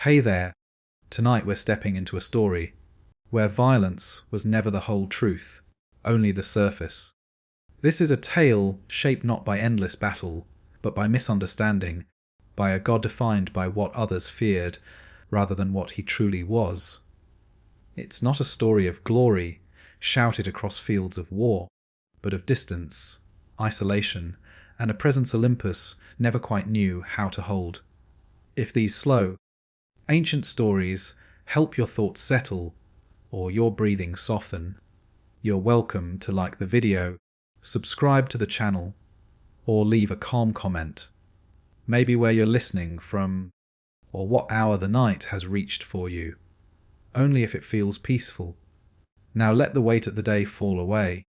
Hey there, tonight we're stepping into a story where violence was never the whole truth, only the surface. This is a tale shaped not by endless battle, but by misunderstanding, by a God defined by what others feared, rather than what he truly was. It's not a story of glory, shouted across fields of war, but of distance, isolation, and a presence Olympus never quite knew how to hold. If these slow, ancient stories help your thoughts settle, or your breathing soften, you're welcome to like the video, subscribe to the channel, or leave a calm comment. Maybe where you're listening from, or what hour the night has reached for you. Only if it feels peaceful. Now let the weight of the day fall away,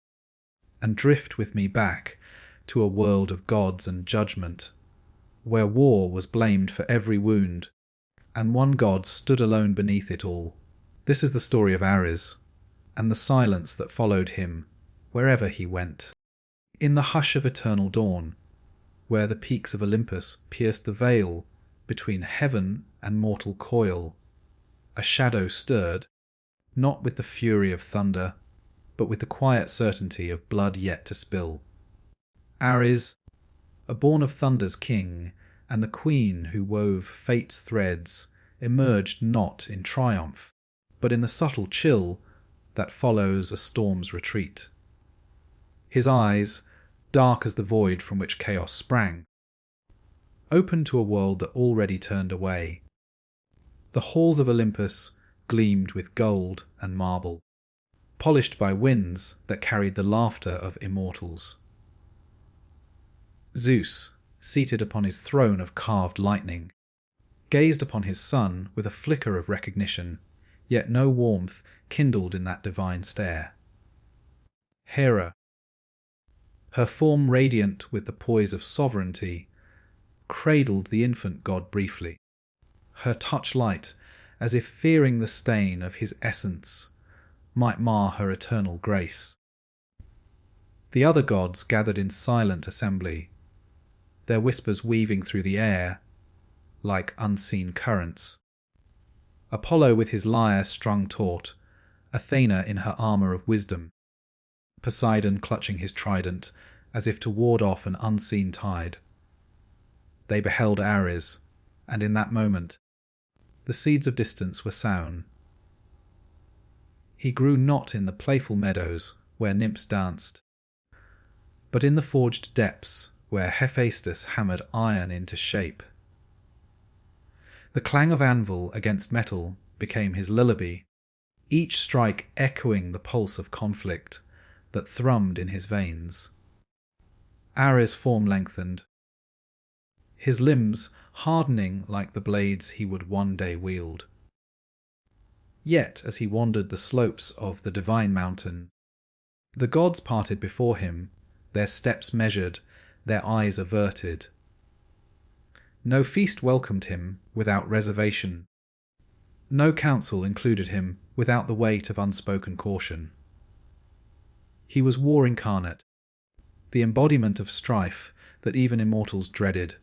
and drift with me back to a world of gods and judgment, where war was blamed for every wound, and one God stood alone beneath it all. This is the story of Ares, and the silence that followed him wherever he went. In the hush of eternal dawn, where the peaks of Olympus pierced the veil between heaven and mortal coil, a shadow stirred, not with the fury of thunder, but with the quiet certainty of blood yet to spill. Ares, a born of thunder's king, and the queen who wove fate's threads, emerged not in triumph, but in the subtle chill that follows a storm's retreat. His eyes, dark as the void from which chaos sprang, open to a world that already turned away. The halls of Olympus gleamed with gold and marble, polished by winds that carried the laughter of immortals. Zeus, seated upon his throne of carved lightning, gazed upon his son with a flicker of recognition, yet no warmth kindled in that divine stare. Hera, her form radiant with the poise of sovereignty, cradled the infant god briefly, her touch light as if fearing the stain of his essence might mar her eternal grace. The other gods gathered in silent assembly, their whispers weaving through the air like unseen currents. Apollo with his lyre strung taut, Athena in her armour of wisdom, Poseidon clutching his trident as if to ward off an unseen tide. They beheld Ares, and in that moment the seeds of distance were sown. He grew not in the playful meadows where nymphs danced, but in the forged depths where Hephaestus hammered iron into shape. The clang of anvil against metal became his lullaby, each strike echoing the pulse of conflict that thrummed in his veins. Ares' form lengthened, his limbs hardening like the blades he would one day wield. Yet as he wandered the slopes of the divine mountain, the gods parted before him, their steps measured, their eyes averted. No feast welcomed him without reservation. No counsel included him without the weight of unspoken caution. He was war incarnate, the embodiment of strife that even immortals dreaded,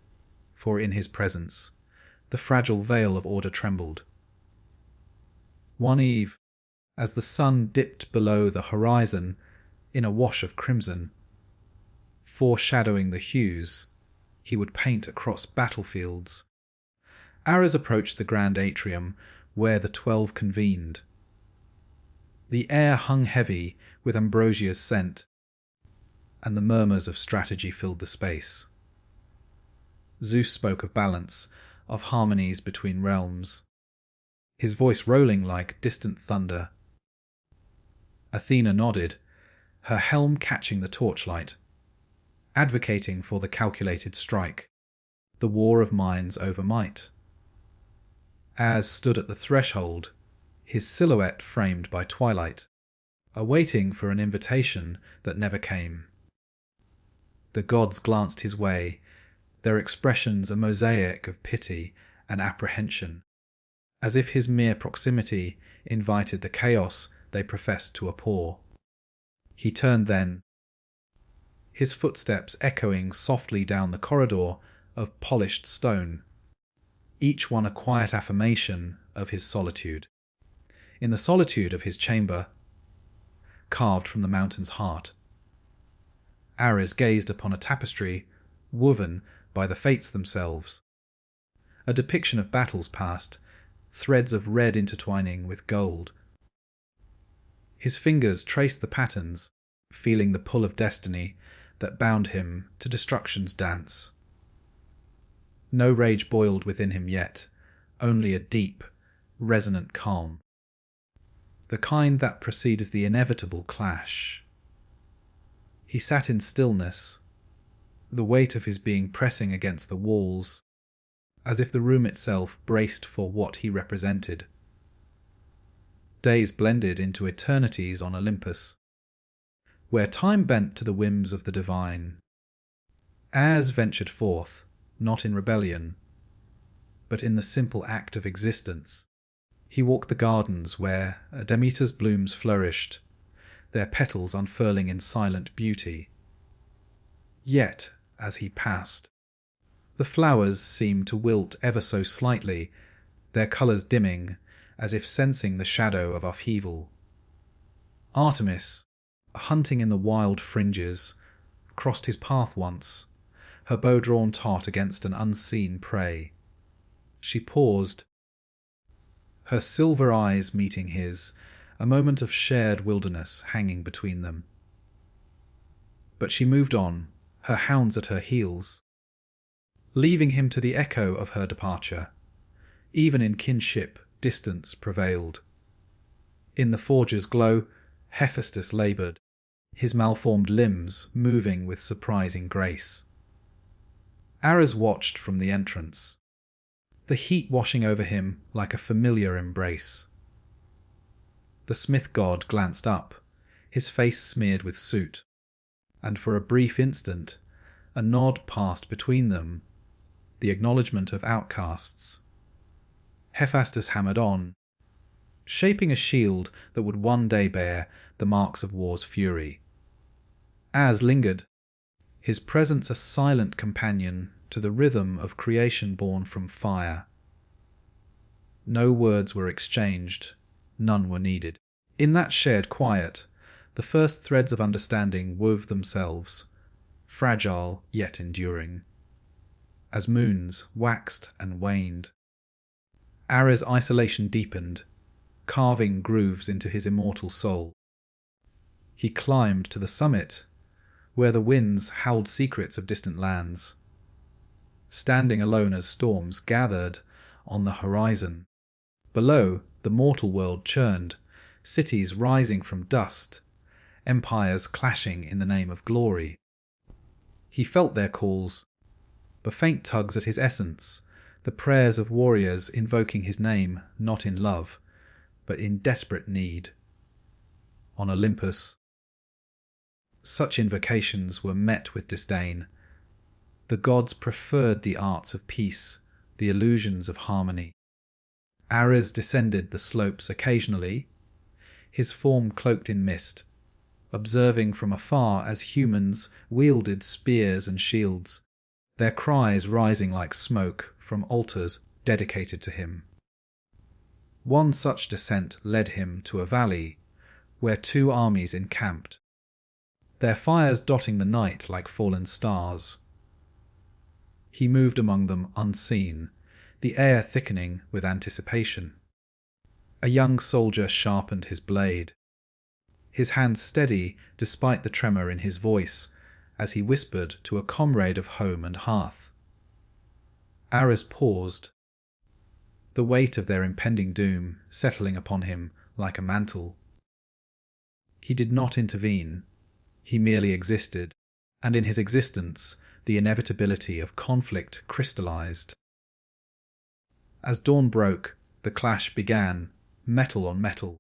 for in his presence the fragile veil of order trembled. One eve, as the sun dipped below the horizon in a wash of crimson, foreshadowing the hues he would paint across battlefields, Ares approached the grand atrium where the 12 convened. The air hung heavy with ambrosia's scent, and the murmurs of strategy filled the space. Zeus spoke of balance, of harmonies between realms, his voice rolling like distant thunder. Athena nodded, her helm catching the torchlight, advocating for the calculated strike, the war of minds over might. As stood at the threshold, his silhouette framed by twilight, awaiting for an invitation that never came. The gods glanced his way, their expressions a mosaic of pity and apprehension, as if his mere proximity invited the chaos they professed to abhor. He turned then, his footsteps echoing softly down the corridor of polished stone. each one a quiet affirmation of his solitude. In the solitude of his chamber, carved from the mountain's heart, Ares gazed upon a tapestry woven by the fates themselves, a depiction of battles past, threads of red intertwining with gold. His fingers traced the patterns, feeling the pull of destiny that bound him to destruction's dance. No rage boiled within him yet, only a deep, resonant calm, the kind that precedes the inevitable clash. He sat in stillness, the weight of his being pressing against the walls, as if the room itself braced for what he represented. Days blended into eternities on Olympus, where time bent to the whims of the divine. As ventured forth, not in rebellion, but in the simple act of existence. He walked the gardens where Demeter's blooms flourished, their petals unfurling in silent beauty. Yet, as he passed, the flowers seemed to wilt ever so slightly, their colours dimming, as if sensing the shadow of upheaval. Artemis, hunting in the wild fringes, crossed his path once, her bow drawn taut against an unseen prey. She paused, her silver eyes meeting his, a moment of shared wilderness hanging between them. But she moved on, her hounds at her heels, leaving him to the echo of her departure. Even in kinship, distance prevailed. In the forge's glow, Hephaestus laboured, his malformed limbs moving with surprising grace. Ares watched from the entrance, the heat washing over him like a familiar embrace. The smith god glanced up, his face smeared with soot, and for a brief instant a nod passed between them, the acknowledgement of outcasts. Hephaestus hammered on, shaping a shield that would one day bear the marks of war's fury. As lingered, his presence a silent companion to the rhythm of creation born from fire. No words were exchanged, none were needed. In that shared quiet, the first threads of understanding wove themselves, fragile yet enduring. As moons waxed and waned, Ares' isolation deepened, carving grooves into his immortal soul. He climbed to the summit, where the winds howled secrets of distant lands, standing alone as storms gathered on the horizon. Below, the mortal world churned, cities rising from dust, empires clashing in the name of glory. He felt their calls, the faint tugs at his essence, the prayers of warriors invoking his name not in love, but in desperate need. On Olympus, such invocations were met with disdain. The gods preferred the arts of peace, the illusions of harmony. Ares descended the slopes occasionally, his form cloaked in mist, observing from afar as humans wielded spears and shields, their cries rising like smoke from altars dedicated to him. One such descent led him to a valley where two armies encamped, their fires dotting the night like fallen stars. He moved among them unseen, the air thickening with anticipation. A young soldier sharpened his blade, his hand steady despite the tremor in his voice as he whispered to a comrade of home and hearth. Ares paused, the weight of their impending doom settling upon him like a mantle. He did not intervene, he merely existed, and in his existence the inevitability of conflict crystallized. As dawn broke, the clash began, metal on metal,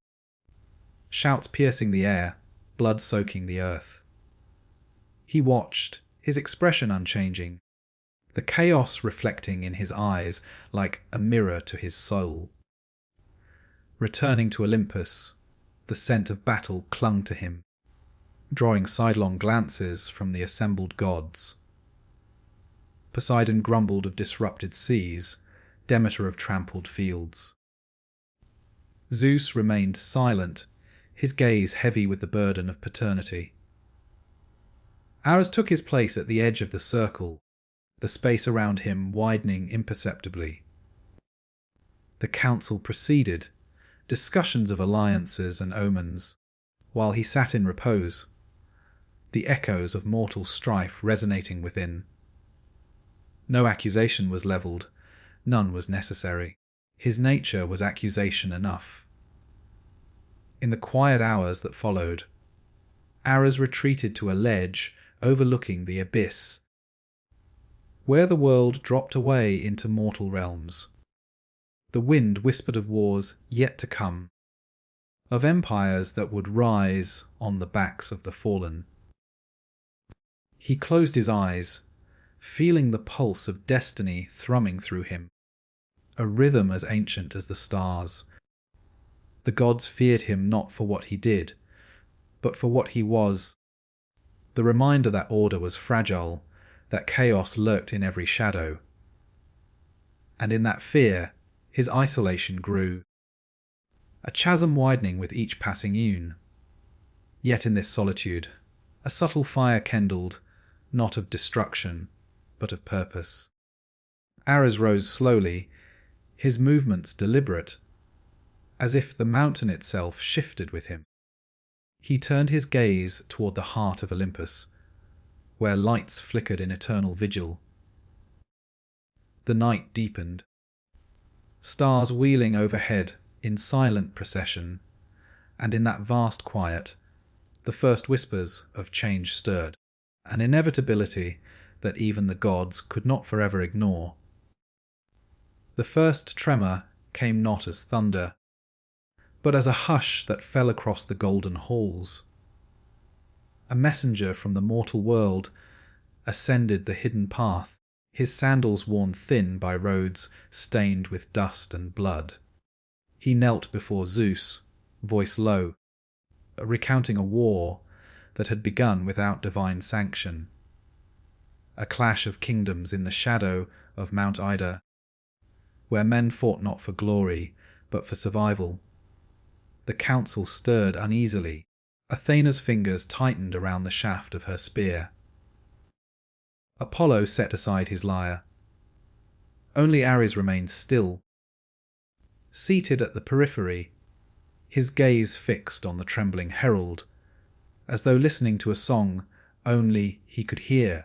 shouts piercing the air, blood soaking the earth. He watched, his expression unchanging, the chaos reflecting in his eyes like a mirror to his soul. Returning to Olympus, the scent of battle clung to him, drawing sidelong glances from the assembled gods. Poseidon grumbled of disrupted seas, Demeter of trampled fields. Zeus remained silent, his gaze heavy with the burden of paternity. Ares took his place at the edge of the circle, the space around him widening imperceptibly. The council proceeded, discussions of alliances and omens, while he sat in repose, the echoes of mortal strife resonating within. No accusation was levelled, none was necessary. His nature was accusation enough. In the quiet hours that followed, Ares retreated to a ledge overlooking the abyss, where the world dropped away into mortal realms. The wind whispered of wars yet to come, of empires that would rise on the backs of the fallen. He closed his eyes, feeling the pulse of destiny thrumming through him, a rhythm as ancient as the stars. The gods feared him not for what he did, but for what he was. The reminder that order was fragile, that chaos lurked in every shadow. And in that fear, his isolation grew, a chasm widening with each passing eon. Yet in this solitude, a subtle fire kindled, not of destruction, but of purpose. Ares rose slowly, his movements deliberate, as if the mountain itself shifted with him. He turned his gaze toward the heart of Olympus, where lights flickered in eternal vigil. The night deepened, stars wheeling overhead in silent procession, and in that vast quiet, the first whispers of change stirred, an inevitability that even the gods could not forever ignore. The first tremor came not as thunder, but as a hush that fell across the golden halls. A messenger from the mortal world ascended the hidden path, his sandals worn thin by roads stained with dust and blood. He knelt before Zeus, voice low, recounting a war that had begun without divine sanction. A clash of kingdoms in the shadow of Mount Ida, where men fought not for glory, but for survival. The council stirred uneasily. Athena's fingers tightened around the shaft of her spear. Apollo set aside his lyre. Only Ares remained still, seated at the periphery, his gaze fixed on the trembling herald, as though listening to a song only he could hear.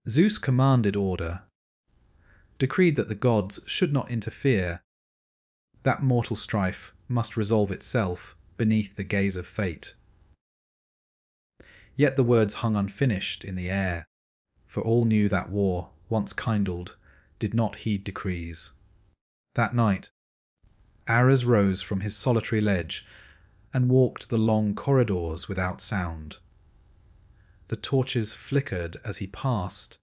Zeus commanded order, decreed that the gods should not interfere, that mortal strife must resolve itself beneath the gaze of fate. Yet the words hung unfinished in the air, for all knew that war, once kindled, did not heed decrees. That night, Ares rose from his solitary ledge and walked the long corridors without sound. The torches flickered as he passed,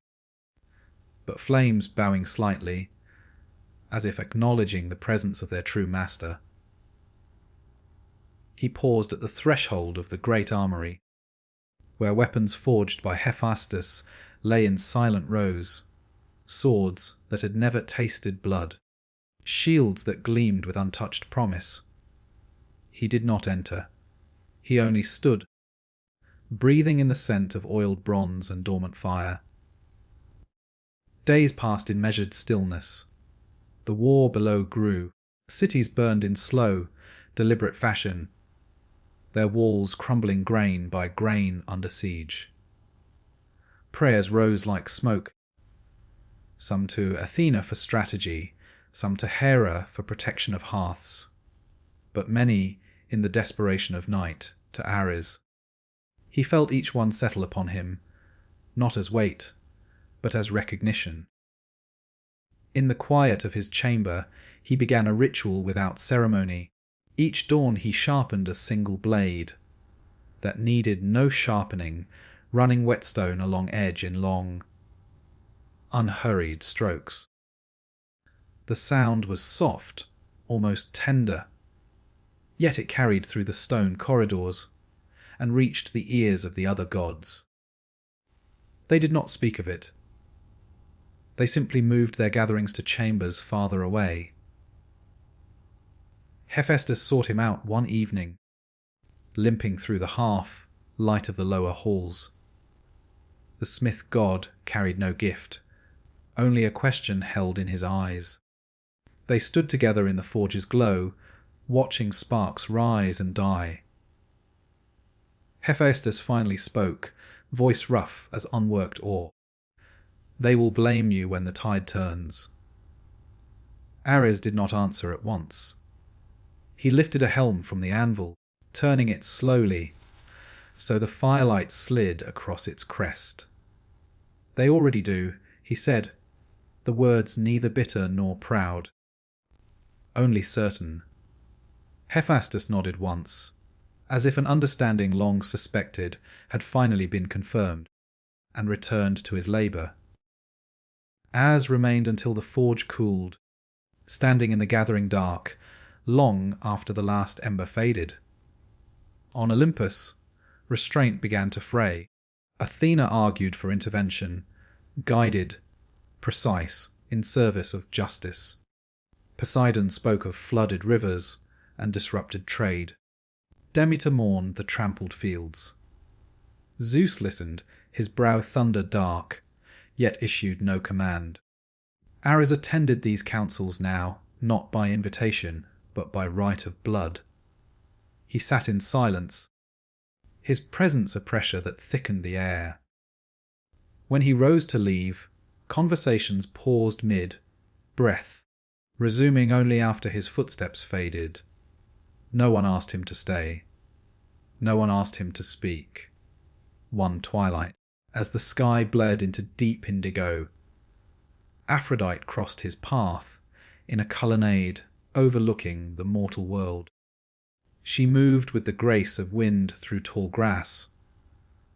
but flames bowing slightly, as if acknowledging the presence of their true master. He paused at the threshold of the great armory, where weapons forged by Hephaestus lay in silent rows, swords that had never tasted blood, shields that gleamed with untouched promise. He did not enter. He only stood, breathing in the scent of oiled bronze and dormant fire. Days passed in measured stillness. The war below grew. Cities burned in slow, deliberate fashion, their walls crumbling grain by grain under siege. Prayers rose like smoke, some to Athena for strategy, some to Hera for protection of hearths, but many, in the desperation of night, to Ares. He felt each one settle upon him, not as weight, but as recognition. In the quiet of his chamber, he began a ritual without ceremony. Each dawn he sharpened a single blade that needed no sharpening, running whetstone along edge in long, unhurried strokes. The sound was soft, almost tender, yet it carried through the stone corridors and reached the ears of the other gods. They did not speak of it. They simply moved their gatherings to chambers farther away. Hephaestus sought him out one evening, limping through the half light of the lower halls. The smith god carried no gift, only a question held in his eyes. They stood together in the forge's glow, watching sparks rise and die. Hephaestus finally spoke, voice rough as unworked ore. "They will blame you when the tide turns." Ares did not answer at once. He lifted a helm from the anvil, turning it slowly, so the firelight slid across its crest. "They already do," he said, the words neither bitter nor proud, only certain. Hephaestus nodded once, as if an understanding long suspected had finally been confirmed, and returned to his labour. As remained until the forge cooled, standing in the gathering dark, long after the last ember faded. On Olympus, restraint began to fray. Athena argued for intervention, guided, precise, in service of justice. Poseidon spoke of flooded rivers and disrupted trade. Demeter mourned the trampled fields. Zeus listened, his brow thunder dark, yet issued no command. Ares attended these councils now, not by invitation, but by right of blood. He sat in silence, his presence a pressure that thickened the air. When he rose to leave, conversations paused mid-breath, resuming only after his footsteps faded. No one asked him to stay. No one asked him to speak. One twilight, as the sky bled into deep indigo, Aphrodite crossed his path in a colonnade overlooking the mortal world. She moved with the grace of wind through tall grass,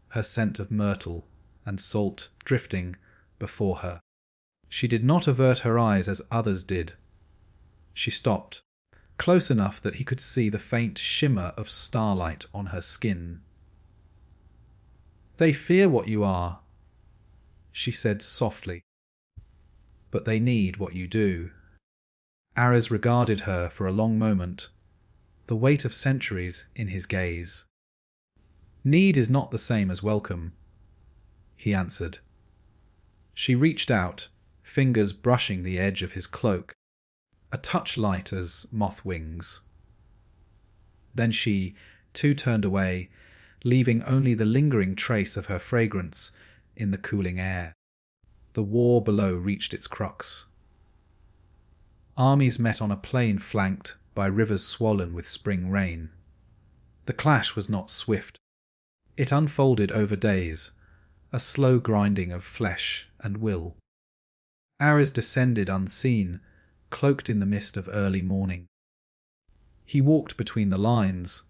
her scent of myrtle and salt drifting before her. She did not avert her eyes as others did. She stopped, close enough that he could see the faint shimmer of starlight on her skin. "They fear what you are," she said softly, "but they need what you do." Ares regarded her for a long moment, the weight of centuries in his gaze. "Need is not the same as welcome," he answered. She reached out, fingers brushing the edge of his cloak, a touch light as moth wings. Then she, too, turned away, leaving only the lingering trace of her fragrance in the cooling air. The war below reached its crux. Armies met on a plain flanked by rivers swollen with spring rain. The clash was not swift. It unfolded over days, a slow grinding of flesh and will. Ares descended unseen, cloaked in the mist of early morning. He walked between the lines,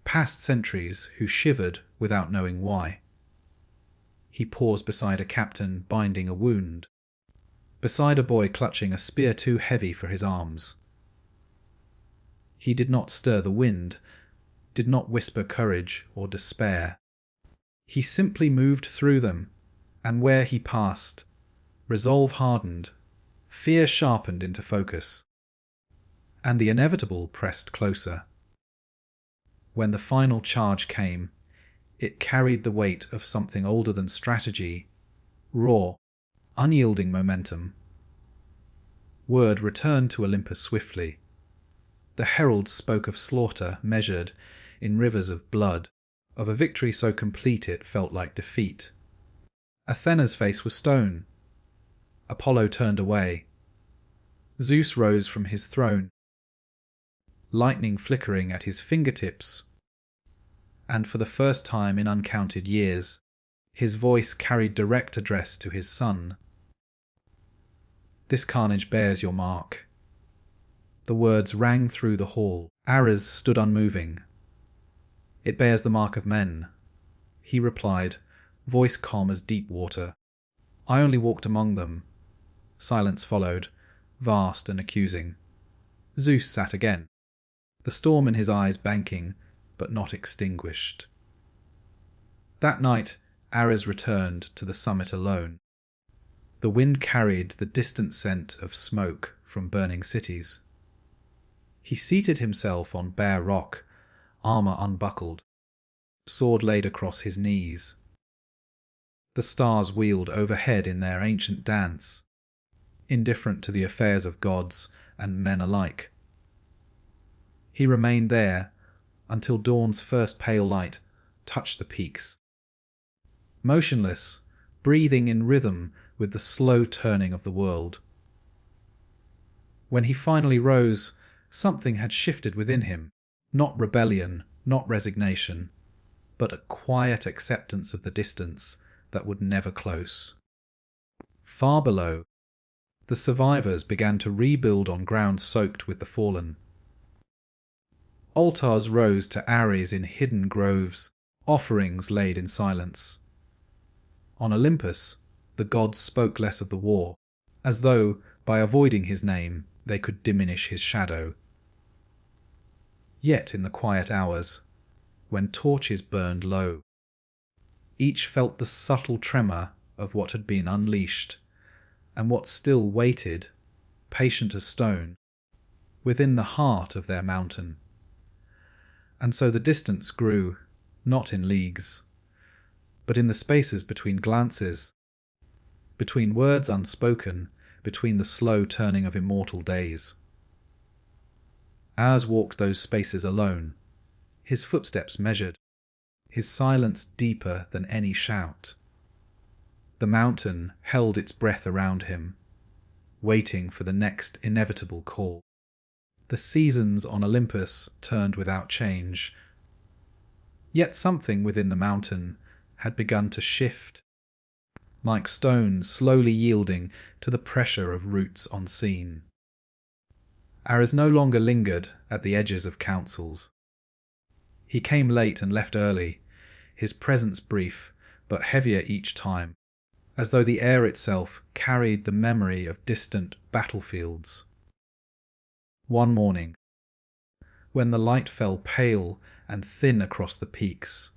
past sentries who shivered without knowing why. He paused beside a captain binding a wound, beside a boy clutching a spear too heavy for his arms. He did not stir the wind, did not whisper courage or despair. He simply moved through them, and where he passed, resolve hardened, fear sharpened into focus, and the inevitable pressed closer. When the final charge came, it carried the weight of something older than strategy, raw, unyielding momentum. Word returned to Olympus swiftly. The herald spoke of slaughter measured in rivers of blood, of a victory so complete it felt like defeat. Athena's face was stone. Apollo turned away. Zeus rose from his throne, lightning flickering at his fingertips, and for the first time in uncounted years, his voice carried direct address to his son. "This carnage bears your mark." The words rang through the hall. Ares stood unmoving. "It bears the mark of men," he replied, voice calm as deep water. "I only walked among them." Silence followed, vast and accusing. Zeus sat again, the storm in his eyes banking, but not extinguished. That night, Ares returned to the summit alone. The wind carried the distant scent of smoke from burning cities. He seated himself on bare rock, armour unbuckled, sword laid across his knees. The stars wheeled overhead in their ancient dance, indifferent to the affairs of gods and men alike. He remained there until dawn's first pale light touched the peaks. Motionless, breathing in rhythm with the slow turning of the world. When he finally rose, something had shifted within him, not rebellion, not resignation, but a quiet acceptance of the distance that would never close. Far below, the survivors began to rebuild on ground soaked with the fallen. Altars rose to Ares in hidden groves, offerings laid in silence. On Olympus, the gods spoke less of the war, as though, by avoiding his name, they could diminish his shadow. Yet in the quiet hours, when torches burned low, each felt the subtle tremor of what had been unleashed, and what still waited, patient as stone, within the heart of their mountain. And so the distance grew, not in leagues, but in the spaces between glances, between words unspoken, between the slow turning of immortal days. Ours walked those spaces alone, his footsteps measured, his silence deeper than any shout. The mountain held its breath around him, waiting for the next inevitable call. The seasons on Olympus turned without change. Yet something within the mountain had begun to shift, like stones slowly yielding to the pressure of roots unseen. Ares no longer lingered at the edges of councils. He came late and left early, his presence brief, but heavier each time, as though the air itself carried the memory of distant battlefields. One morning, when the light fell pale and thin across the peaks,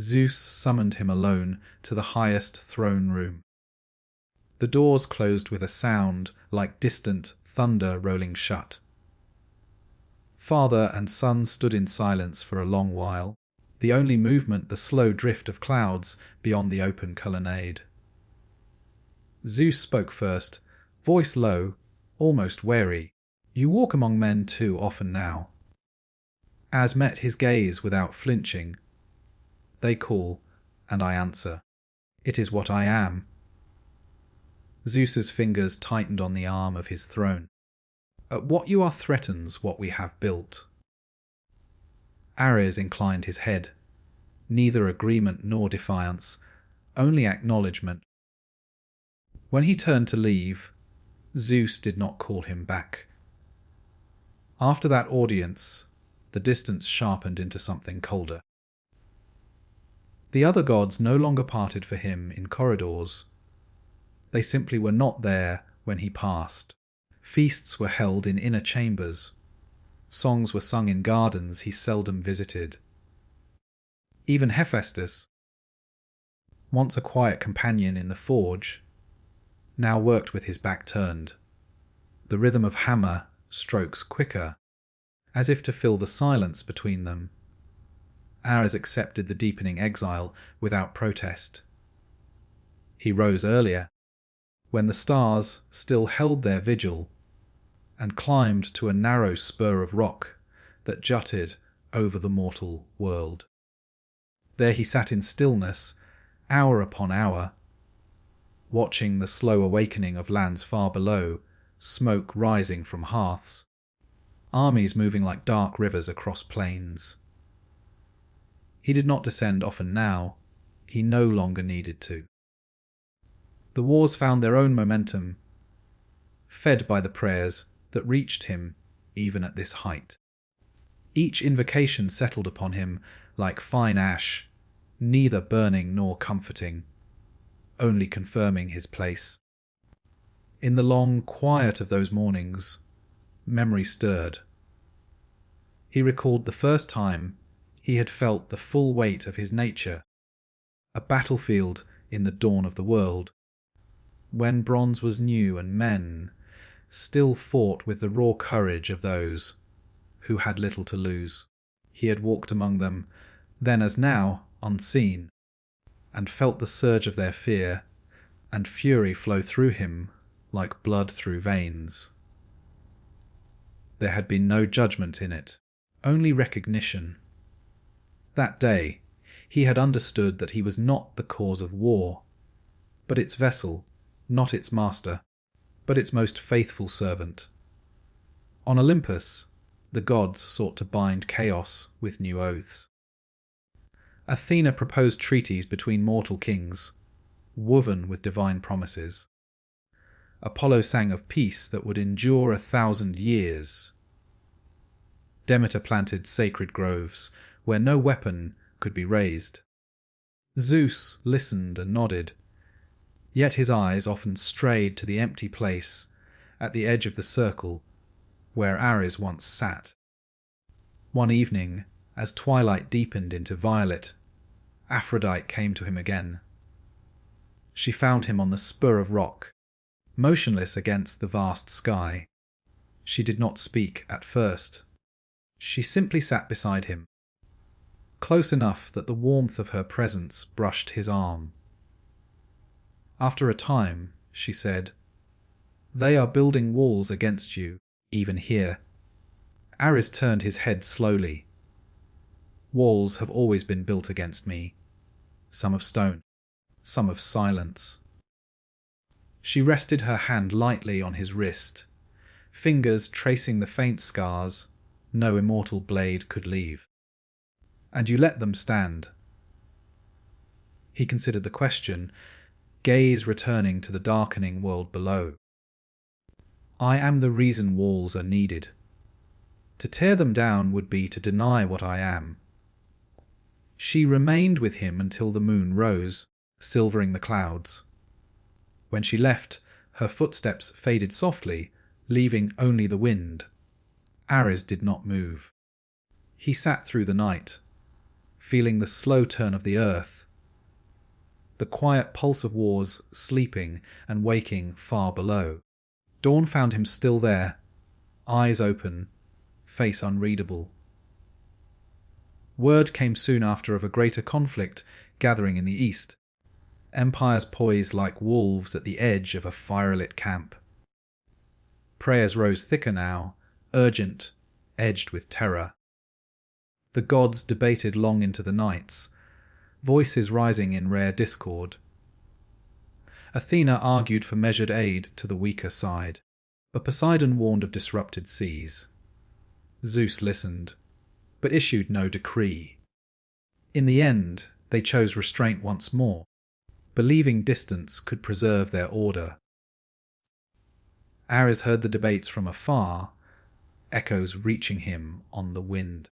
Zeus summoned him alone to the highest throne room. The doors closed with a sound like distant thunder rolling shut. Father and son stood in silence for a long while, the only movement the slow drift of clouds beyond the open colonnade. Zeus spoke first, voice low, almost wary. "You walk among men too often now." As met his gaze without flinching. "They call, and I answer. It is what I am." Zeus's fingers tightened on the arm of his throne. "What you are threatens what we have built." Ares inclined his head. Neither agreement nor defiance, only acknowledgement. When he turned to leave, Zeus did not call him back. After that audience, the distance sharpened into something colder. The other gods no longer parted for him in corridors. They simply were not there when he passed. Feasts were held in inner chambers. Songs were sung in gardens he seldom visited. Even Hephaestus, once a quiet companion in the forge, now worked with his back turned, the rhythm of hammer strokes quicker, as if to fill the silence between them. Ares accepted the deepening exile without protest. He rose earlier, when the stars still held their vigil, and climbed to a narrow spur of rock that jutted over the mortal world. There he sat in stillness, hour upon hour, watching the slow awakening of lands far below, smoke rising from hearths, armies moving like dark rivers across plains. He did not descend often now. He no longer needed to. The wars found their own momentum, fed by the prayers that reached him even at this height. Each invocation settled upon him like fine ash, neither burning nor comforting, only confirming his place. In the long quiet of those mornings, memory stirred. He recalled the first time he had felt the full weight of his nature, a battlefield in the dawn of the world. when bronze was new and men still fought with the raw courage of those who had little to lose. He had walked among them, then as now, unseen, and felt the surge of their fear and fury flow through him like blood through veins. There had been no judgment in it, only recognition. That day, he had understood that he was not the cause of war, but its vessel, not its master, but its most faithful servant. On Olympus, the gods sought to bind chaos with new oaths. Athena proposed treaties between mortal kings, woven with divine promises. Apollo sang of peace that would endure 1,000 years. Demeter planted sacred groves where no weapon could be raised. Zeus listened and nodded, yet his eyes often strayed to the empty place at the edge of the circle where Ares once sat. One evening, as twilight deepened into violet, Aphrodite came to him again. She found him on the spur of rock, motionless against the vast sky. She did not speak at first. She simply sat beside him, close enough that the warmth of her presence brushed his arm. After a time, she said, "They are building walls against you, even here." Ares turned his head slowly. "Walls have always been built against me, some of stone, some of silence." She rested her hand lightly on his wrist, fingers tracing the faint scars no immortal blade could leave. "And you let them stand?" He considered the question, gaze returning to the darkening world below. "I am the reason walls are needed. To tear them down would be to deny what I am." She remained with him until the moon rose, silvering the clouds. When she left, her footsteps faded softly, leaving only the wind. Ares did not move. He sat through the night, feeling the slow turn of the earth, the quiet pulse of wars sleeping and waking far below. Dawn found him still there, eyes open, face unreadable. Word came soon after of a greater conflict gathering in the east, empires poised like wolves at the edge of a firelit camp. Prayers rose thicker now, urgent, edged with terror. The gods debated long into the nights, voices rising in rare discord. Athena argued for measured aid to the weaker side, but Poseidon warned of disrupted seas. Zeus listened, but issued no decree. In the end, they chose restraint once more, believing distance could preserve their order. Ares heard the debates from afar, echoes reaching him on the wind.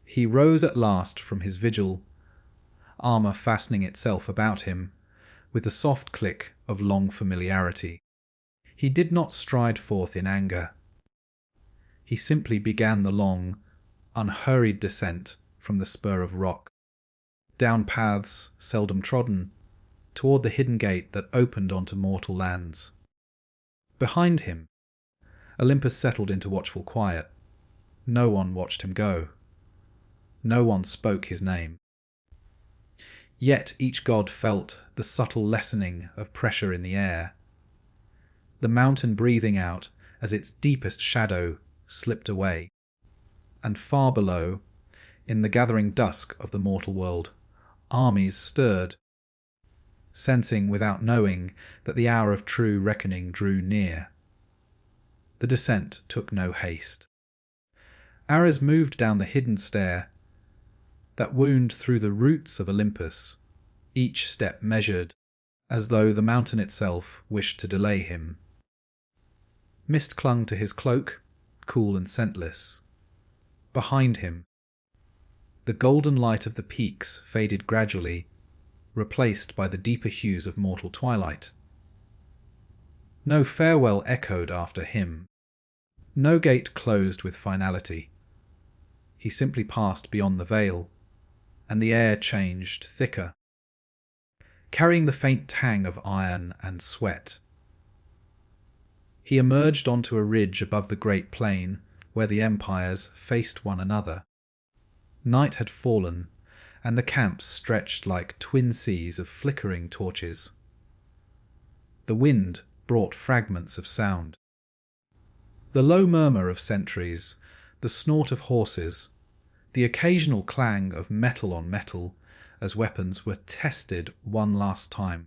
He rose at last from his vigil, armour fastening itself about him, with the soft click of long familiarity. He did not stride forth in anger. He simply began the long, unhurried descent from the spur of rock, down paths seldom trodden, toward the hidden gate that opened onto mortal lands. Behind him, Olympus settled into watchful quiet. No one watched him go. No one spoke his name. Yet each god felt the subtle lessening of pressure in the air, the mountain breathing out as its deepest shadow slipped away, and far below, in the gathering dusk of the mortal world, armies stirred, sensing without knowing that the hour of true reckoning drew near. The descent took no haste. Ares moved down the hidden stair that wound through the roots of Olympus, each step measured, as though the mountain itself wished to delay him. Mist clung to his cloak, cool and scentless. Behind him, the golden light of the peaks faded gradually, replaced by the deeper hues of mortal twilight. No farewell echoed after him. No gate closed with finality. He simply passed beyond the veil, and the air changed thicker. carrying the faint tang of iron and sweat. He emerged onto a ridge above the great plain where the empires faced one another. Night had fallen, and the camps stretched like twin seas of flickering torches. The wind brought fragments of sound. The low murmur of sentries, the snort of horses, the occasional clang of metal on metal as weapons were tested one last time.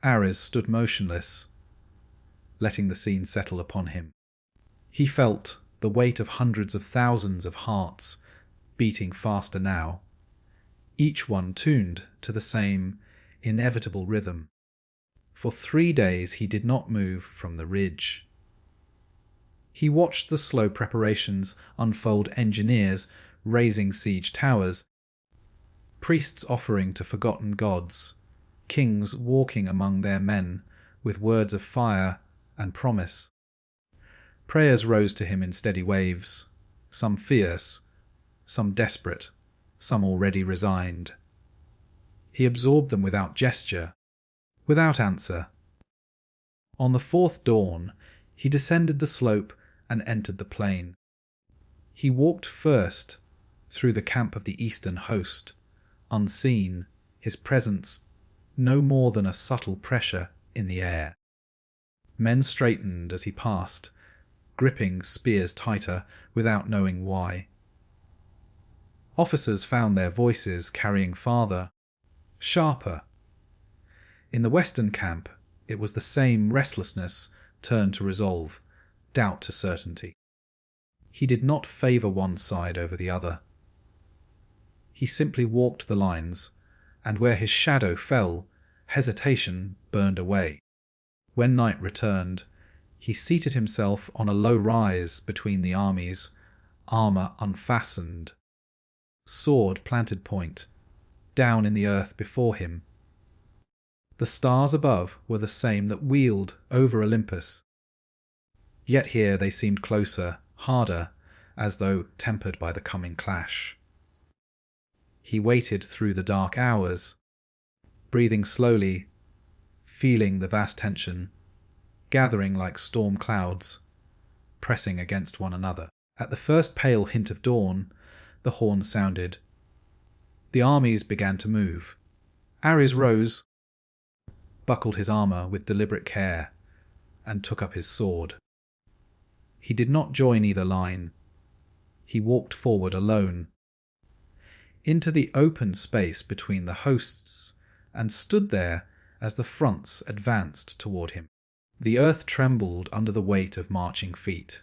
Ares stood motionless, letting the scene settle upon him. He felt the weight of hundreds of thousands of hearts beating faster now, each one tuned to the same inevitable rhythm. For 3 days he did not move from the ridge. He watched the slow preparations unfold, engineers raising siege towers, priests offering to forgotten gods, kings walking among their men with words of fire and promise. Prayers rose to him in steady waves, some fierce, some desperate, some already resigned. He absorbed them without gesture, without answer. On the 4th dawn, he descended the slope and entered the plain. He walked first through the camp of the eastern host, unseen, his presence no more than a subtle pressure in the air. Men straightened as he passed, gripping spears tighter without knowing why. Officers found their voices carrying farther, sharper. In the western camp, it was the same restlessness turned to resolve, doubt to certainty. He did not favour one side over the other. He simply walked the lines, and where his shadow fell, hesitation burned away. When night returned, he seated himself on a low rise between the armies, armour unfastened, sword planted point, down in the earth before him. The stars above were the same that wheeled over Olympus, yet here they seemed closer, harder, as though tempered by the coming clash. He waited through the dark hours, breathing slowly, feeling the vast tension, gathering like storm clouds, pressing against one another. At the first pale hint of dawn, the horn sounded. The armies began to move. Ares rose, buckled his armour with deliberate care, and took up his sword. He did not join either line. He walked forward alone, into the open space between the hosts, and stood there as the fronts advanced toward him. The earth trembled under the weight of marching feet.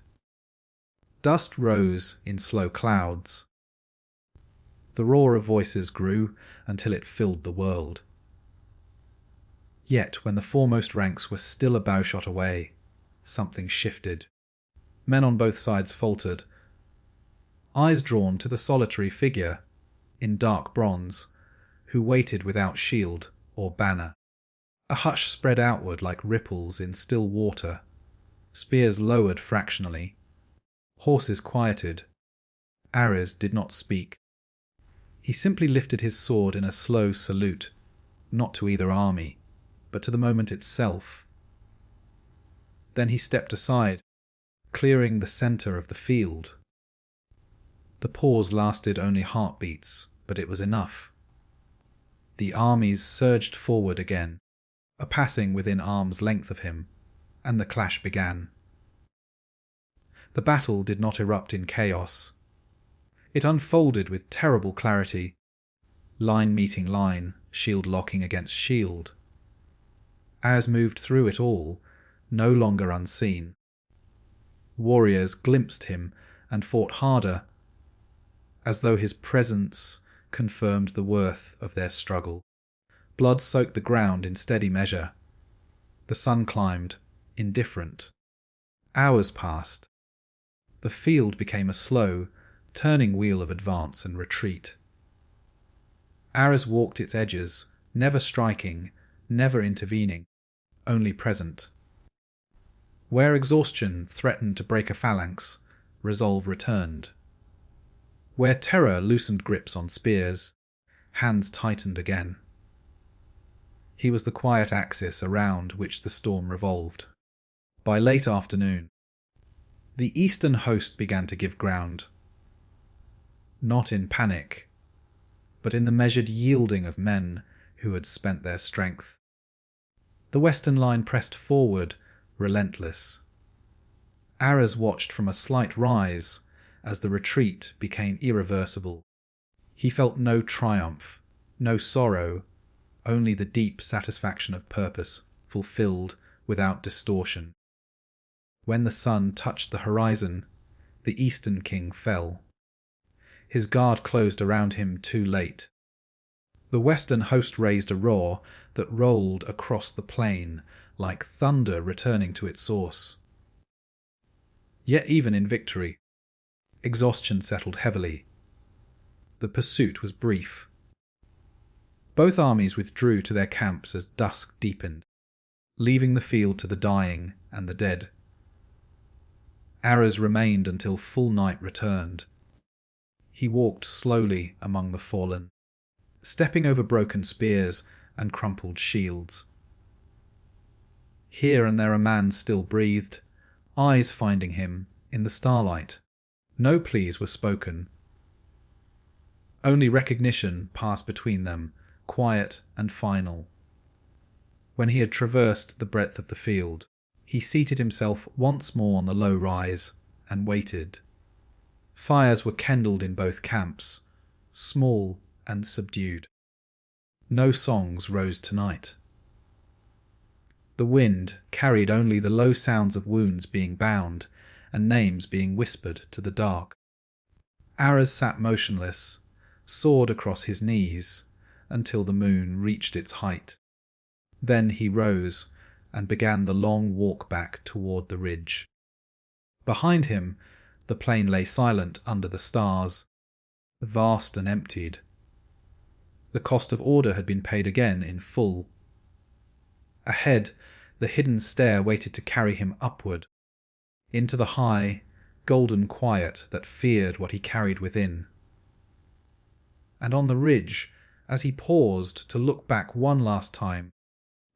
Dust rose in slow clouds. The roar of voices grew until it filled the world. Yet when the foremost ranks were still a bowshot away, something shifted. Men on both sides faltered, eyes drawn to the solitary figure in dark bronze who waited without shield or banner. A hush spread outward like ripples in still water. Spears lowered fractionally. Horses quieted. Ares did not speak. He simply lifted his sword in a slow salute, not to either army, but to the moment itself. Then he stepped aside, clearing the centre of the field. The pause lasted only heartbeats, but it was enough. The armies surged forward again, a passing within arm's length of him, and the clash began. The battle did not erupt in chaos. It unfolded with terrible clarity, line meeting line, shield locking against shield. As moved through it all, no longer unseen. Warriors glimpsed him and fought harder, as though his presence confirmed the worth of their struggle. Blood soaked the ground in steady measure. The sun climbed, indifferent. Hours passed. The field became a slow, turning wheel of advance and retreat. Ares walked its edges, never striking, never intervening, only present. Where exhaustion threatened to break a phalanx, resolve returned. Where terror loosened grips on spears, hands tightened again. He was the quiet axis around which the storm revolved. By late afternoon, the eastern host began to give ground. Not in panic, but in the measured yielding of men who had spent their strength. The western line pressed forward, relentless. Ares watched from a slight rise as the retreat became irreversible. He felt no triumph, no sorrow, only the deep satisfaction of purpose, fulfilled without distortion. When the sun touched the horizon, the Eastern King fell. His guard closed around him too late. The Western host raised a roar that rolled across the plain like thunder returning to its source. Yet even in victory, exhaustion settled heavily. The pursuit was brief. Both armies withdrew to their camps as dusk deepened, leaving the field to the dying and the dead. Ares remained until full night returned. He walked slowly among the fallen, stepping over broken spears and crumpled shields. Here and there a man still breathed, eyes finding him in the starlight. No pleas were spoken. Only recognition passed between them, quiet and final. When he had traversed the breadth of the field, he seated himself once more on the low rise and waited. Fires were kindled in both camps, small and subdued. No songs rose tonight. The wind carried only the low sounds of wounds being bound and names being whispered to the dark. Ares sat motionless, sword across his knees, until the moon reached its height. Then he rose and began the long walk back toward the ridge. Behind him, the plain lay silent under the stars, vast and emptied. The cost of order had been paid again in full. Ahead, the hidden stair waited to carry him upward, into the high, golden quiet that feared what he carried within. And on the ridge, as he paused to look back one last time,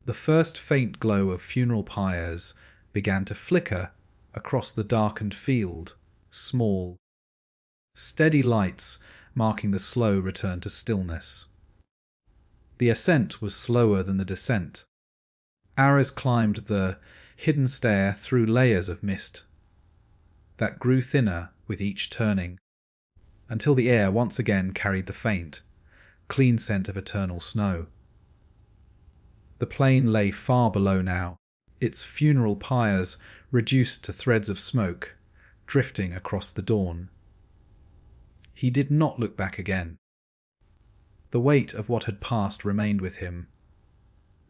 the first faint glow of funeral pyres began to flicker across the darkened field, small, steady lights marking the slow return to stillness. The ascent was slower than the descent. Ares climbed the hidden stair through layers of mist that grew thinner with each turning, until the air once again carried the faint, clean scent of eternal snow. The plain lay far below now, its funeral pyres reduced to threads of smoke, drifting across the dawn. He did not look back again. The weight of what had passed remained with him,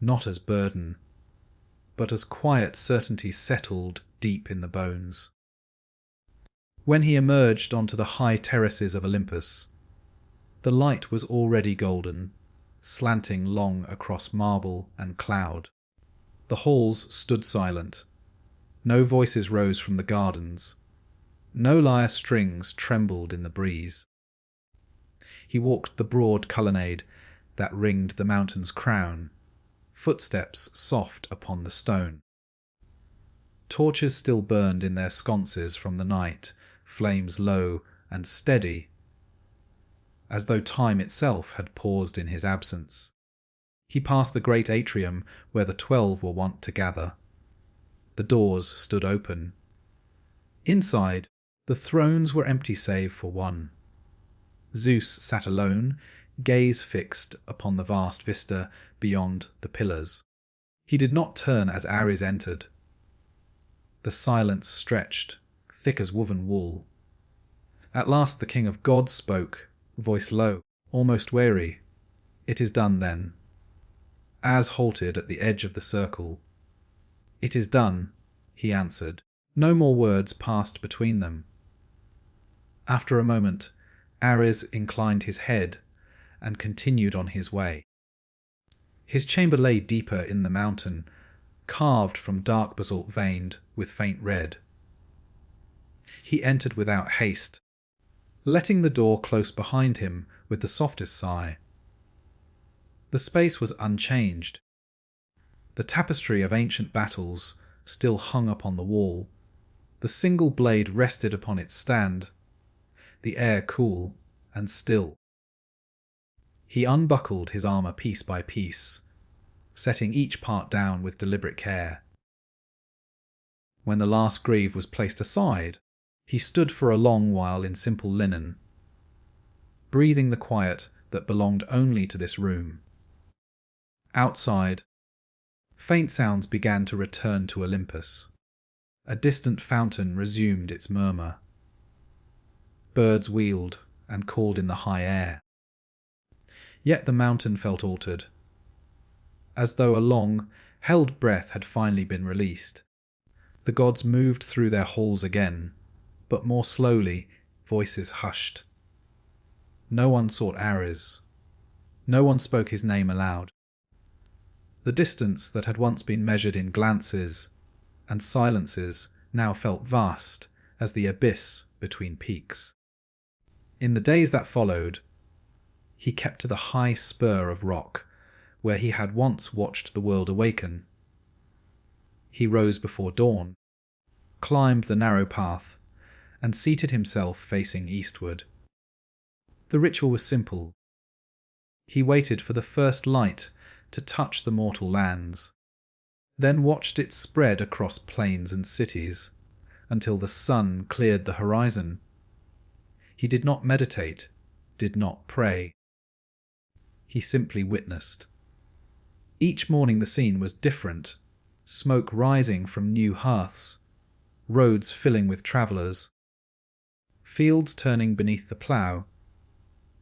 not as burden, but as quiet certainty settled deep in the bones. When he emerged onto the high terraces of Olympus, the light was already golden, slanting long across marble and cloud. The halls stood silent. No voices rose from the gardens. No lyre strings trembled in the breeze. He walked the broad colonnade that ringed the mountain's crown, footsteps soft upon the stone. Torches still burned in their sconces from the night, flames low and steady, as though time itself had paused in his absence. He passed the great atrium where the 12 were wont to gather. The doors stood open. Inside, the thrones were empty save for one. Zeus sat alone, gaze fixed upon the vast vista beyond the pillars. He did not turn as Ares entered. The silence stretched, thick as woven wool. At last the king of gods spoke, voice low, almost weary. "It is done, then." As halted at the edge of the circle. "It is done," he answered. No more words passed between them. After a moment, Ares inclined his head and continued on his way. His chamber lay deeper in the mountain, carved from dark basalt veined with faint red. He entered without haste, letting the door close behind him with the softest sigh. The space was unchanged, The tapestry of ancient battles still hung upon the wall. The single blade rested upon its stand, the air cool and still. He unbuckled his armour piece by piece, setting each part down with deliberate care. When the last greave was placed aside, he stood for a long while in simple linen, breathing the quiet that belonged only to this room. Outside, faint sounds began to return to Olympus. A distant fountain resumed its murmur. Birds wheeled and called in the high air. Yet the mountain felt altered, as though a long, held breath had finally been released. The gods moved through their halls again, but more slowly, voices hushed. No one sought Ares. No one spoke his name aloud. The distance that had once been measured in glances and silences now felt vast as the abyss between peaks. In the days that followed, he kept to the high spur of rock where he had once watched the world awaken. He rose before dawn, climbed the narrow path, and seated himself facing eastward. The ritual was simple. He waited for the first light to touch the mortal lands, then watched it spread across plains and cities until the sun cleared the horizon. He did not meditate, did not pray. He simply witnessed. Each morning the scene was different, smoke rising from new hearths, roads filling with travellers, fields turning beneath the plough,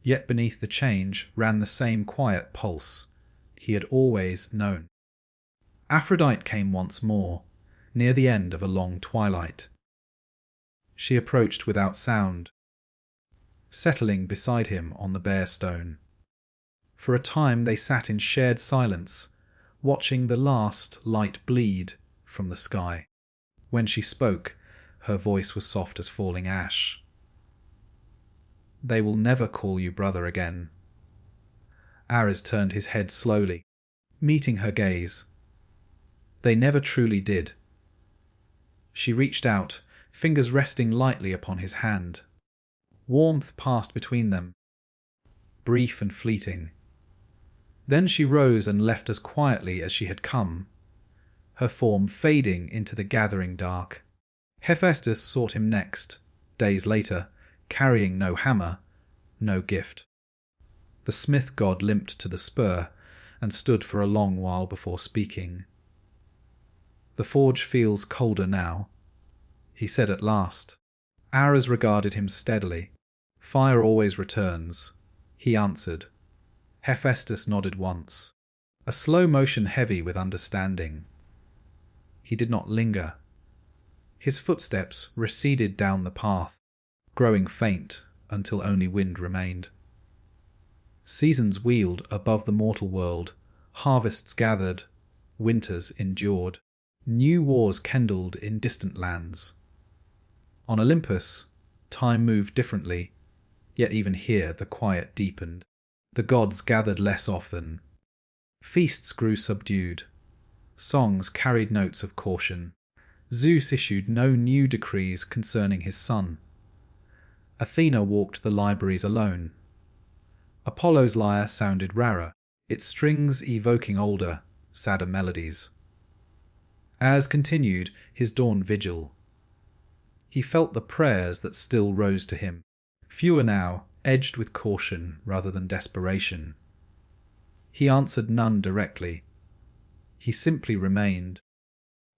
yet beneath the change ran the same quiet pulse he had always known. Aphrodite came once more, near the end of a long twilight. She approached without sound, settling beside him on the bare stone. For a time they sat in shared silence, watching the last light bleed from the sky. When she spoke, her voice was soft as falling ash. "They will never call you brother again." Ares turned his head slowly, meeting her gaze. "They never truly did." She reached out, fingers resting lightly upon his hand. Warmth passed between them, brief and fleeting. Then she rose and left as quietly as she had come, her form fading into the gathering dark. Hephaestus sought him next, days later, carrying no hammer, no gift. The smith god limped to the spur and stood for a long while before speaking. "The forge feels colder now," he said at last. Ares regarded him steadily. "Fire always returns," he answered. Hephaestus nodded once, a slow motion heavy with understanding. He did not linger. His footsteps receded down the path, growing faint until only wind remained. Seasons wheeled above the mortal world, harvests gathered, winters endured. New wars kindled in distant lands. On Olympus, time moved differently, yet even here the quiet deepened. The gods gathered less often. Feasts grew subdued. Songs carried notes of caution. Zeus issued no new decrees concerning his son. Athena walked the libraries alone. Apollo's lyre sounded rarer, its strings evoking older, sadder melodies. As continued his dawn vigil. He felt the prayers that still rose to him, fewer now, edged with caution rather than desperation. He answered none directly. He simply remained,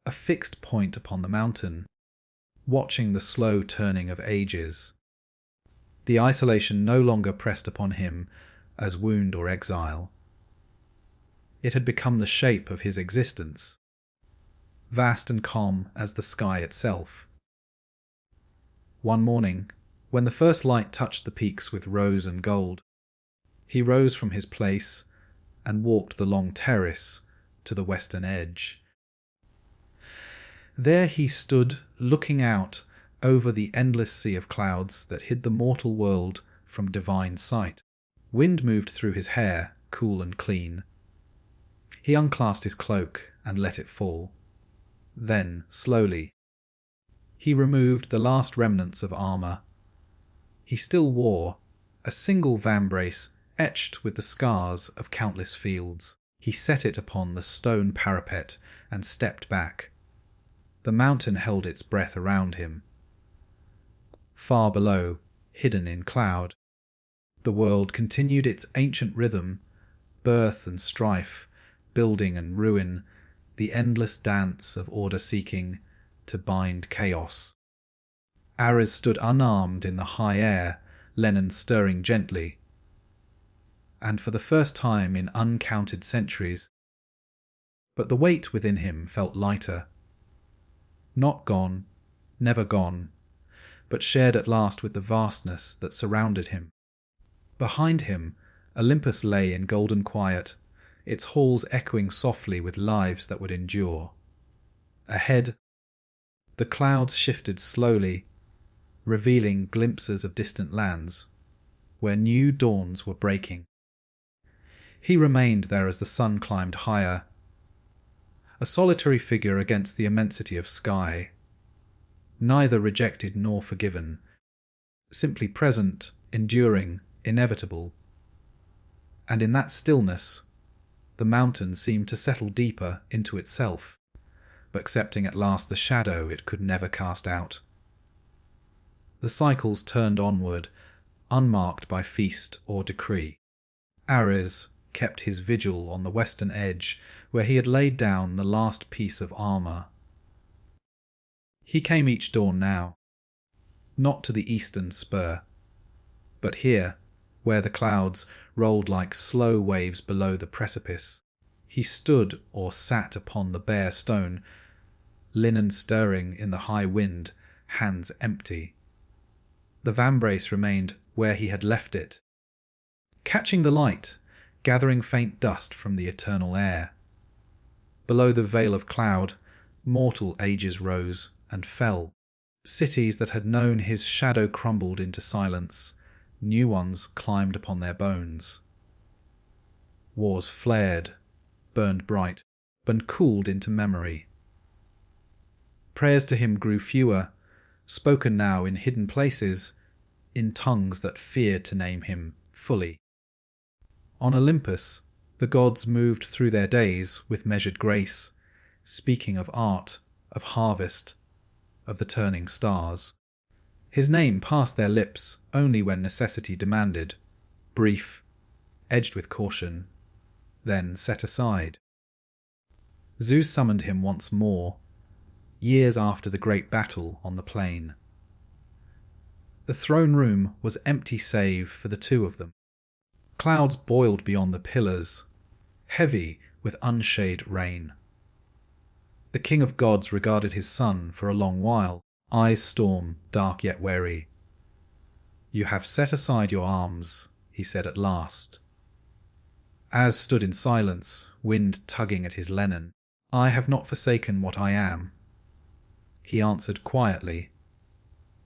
a fixed point upon the mountain, watching the slow turning of ages. The isolation no longer pressed upon him as wound or exile. It had become the shape of his existence, vast and calm as the sky itself. One morning, when the first light touched the peaks with rose and gold, he rose from his place and walked the long terrace to the western edge. There he stood, looking out over the endless sea of clouds that hid the mortal world from divine sight. Wind moved through his hair, cool and clean. He unclasped his cloak and let it fall. Then, slowly, he removed the last remnants of armour. He still wore a single vambrace etched with the scars of countless fields. He set it upon the stone parapet and stepped back. The mountain held its breath around him. Far below, hidden in cloud, the world continued its ancient rhythm, birth and strife, building and ruin, the endless dance of order-seeking to bind chaos. Ares stood unarmed in the high air, Lennon stirring gently. And for the first time in uncounted centuries, but the weight within him felt lighter. Not gone, never gone, but shared at last with the vastness that surrounded him. Behind him, Olympus lay in golden quiet, its halls echoing softly with lives that would endure. Ahead, the clouds shifted slowly, revealing glimpses of distant lands, where new dawns were breaking. He remained there as the sun climbed higher, a solitary figure against the immensity of sky, neither rejected nor forgiven, simply present, enduring, inevitable. And in that stillness, the mountain seemed to settle deeper into itself, accepting at last the shadow it could never cast out. The cycles turned onward, unmarked by feast or decree. Ares kept his vigil on the western edge, where he had laid down the last piece of armour. He came each dawn now, not to the eastern spur, but here, where the clouds rolled like slow waves below the precipice. He stood or sat upon the bare stone, linen stirring in the high wind, hands empty. The vambrace remained where he had left it, catching the light, gathering faint dust from the eternal air. Below the veil of cloud, mortal ages rose and fell. Cities that had known his shadow crumbled into silence, new ones climbed upon their bones. Wars flared, burned bright, but cooled into memory. Prayers to him grew fewer, spoken now in hidden places, in tongues that feared to name him fully. On Olympus, the gods moved through their days with measured grace, speaking of art, of harvest, of the turning stars. His name passed their lips only when necessity demanded, brief, edged with caution, then set aside. Zeus summoned him once more, years after the great battle on the plain. The throne room was empty save for the two of them. Clouds boiled beyond the pillars, heavy with unshade rain. The king of gods regarded his son for a long while, eyes storm, dark yet wary. "You have set aside your arms," he said at last. As stood in silence, wind tugging at his linen. "I have not forsaken what I am." He answered quietly,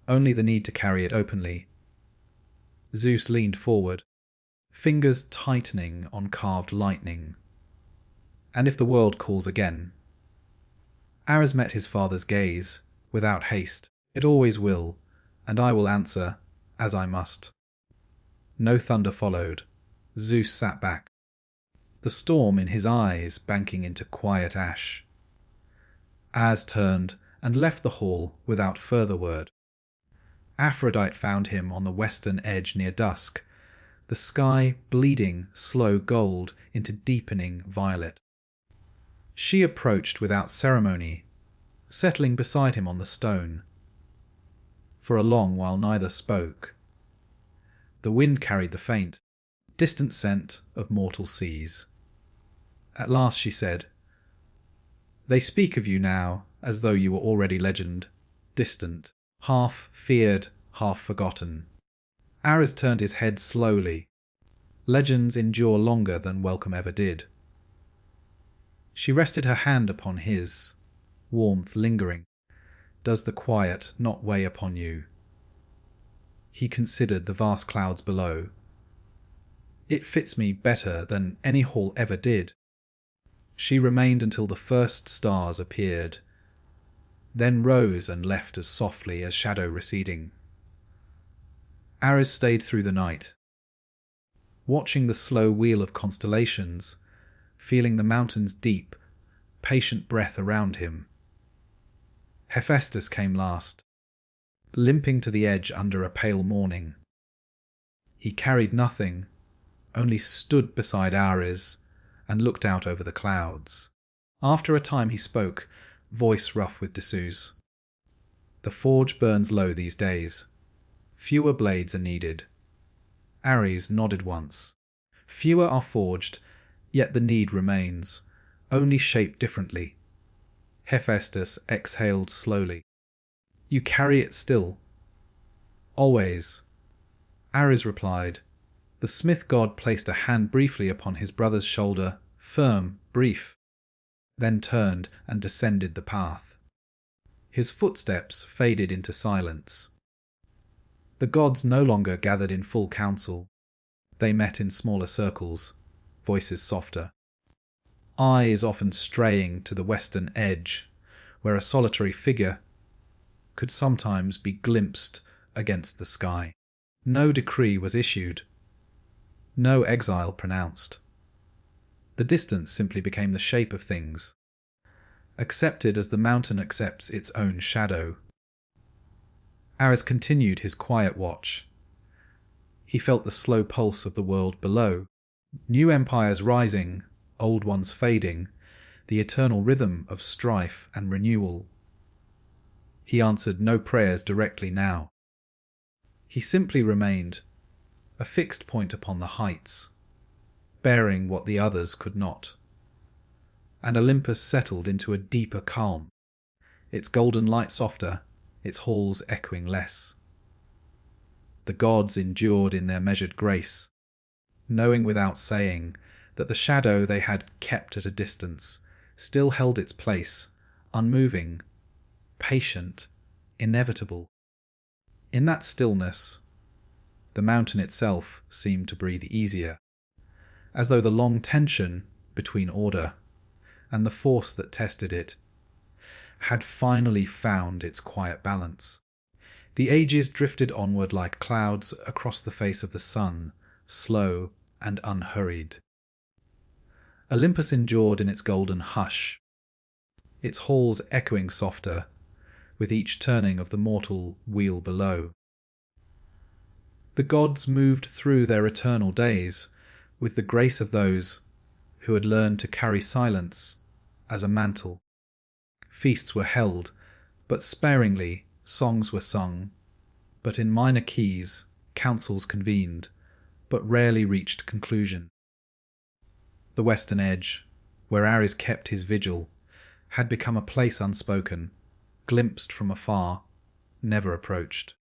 only the need to carry it openly. Zeus leaned forward, fingers tightening on carved lightning. "And if the world calls again?" Ares met his father's gaze, without haste. "It always will, and I will answer, as I must." No thunder followed. Zeus sat back, the storm in his eyes banking into quiet ash. As turned and left the hall without further word. Aphrodite found him on the western edge near dusk, the sky bleeding slow gold into deepening violet. She approached without ceremony, settling beside him on the stone. For a long while neither spoke. The wind carried the faint, distant scent of mortal seas. At last she said, "They speak of you now as though you were already legend, distant, half feared, half forgotten." Ares turned his head slowly. Legends endure longer than welcome ever did. She rested her hand upon his, warmth lingering. "Does the quiet not weigh upon you?" He considered the vast clouds below. "It fits me better than any hall ever did." She remained until the first stars appeared, then rose and left as softly as shadow receding. Ares stayed through the night, watching the slow wheel of constellations, feeling the mountain's deep, patient breath around him. Hephaestus came last, limping to the edge under a pale morning. He carried nothing, only stood beside Ares and looked out over the clouds. After a time he spoke, voice rough with disuse. The forge burns low these days. Fewer blades are needed. Ares nodded once. Fewer are forged, yet the need remains, only shaped differently. Hephaestus exhaled slowly. You carry it still. Always. Ares replied. The smith god placed a hand briefly upon his brother's shoulder, firm, brief, then turned and descended the path. His footsteps faded into silence. The gods no longer gathered in full council. They met in smaller circles, voices softer. Eyes often straying to the western edge, where a solitary figure could sometimes be glimpsed against the sky. No decree was issued, no exile pronounced. The distance simply became the shape of things, accepted as the mountain accepts its own shadow. Ares continued his quiet watch. He felt the slow pulse of the world below, new empires rising, old ones fading, the eternal rhythm of strife and renewal. He answered no prayers directly now. He simply remained, a fixed point upon the heights, bearing what the others could not. And Olympus settled into a deeper calm, its golden light softer, its halls echoing less. The gods endured in their measured grace, knowing without saying that the shadow they had kept at a distance still held its place, unmoving, patient, inevitable. In that stillness, the mountain itself seemed to breathe easier, as though the long tension between order and the force that tested it had finally found its quiet balance. The ages drifted onward like clouds across the face of the sun, slow and unhurried. Olympus endured in its golden hush, its halls echoing softer with each turning of the mortal wheel below. The gods moved through their eternal days with the grace of those who had learned to carry silence as a mantle. Feasts were held, but sparingly. Songs were sung, but in minor keys. Councils convened, but rarely reached conclusion. The western edge, where Ares kept his vigil, had become a place unspoken, glimpsed from afar, never approached.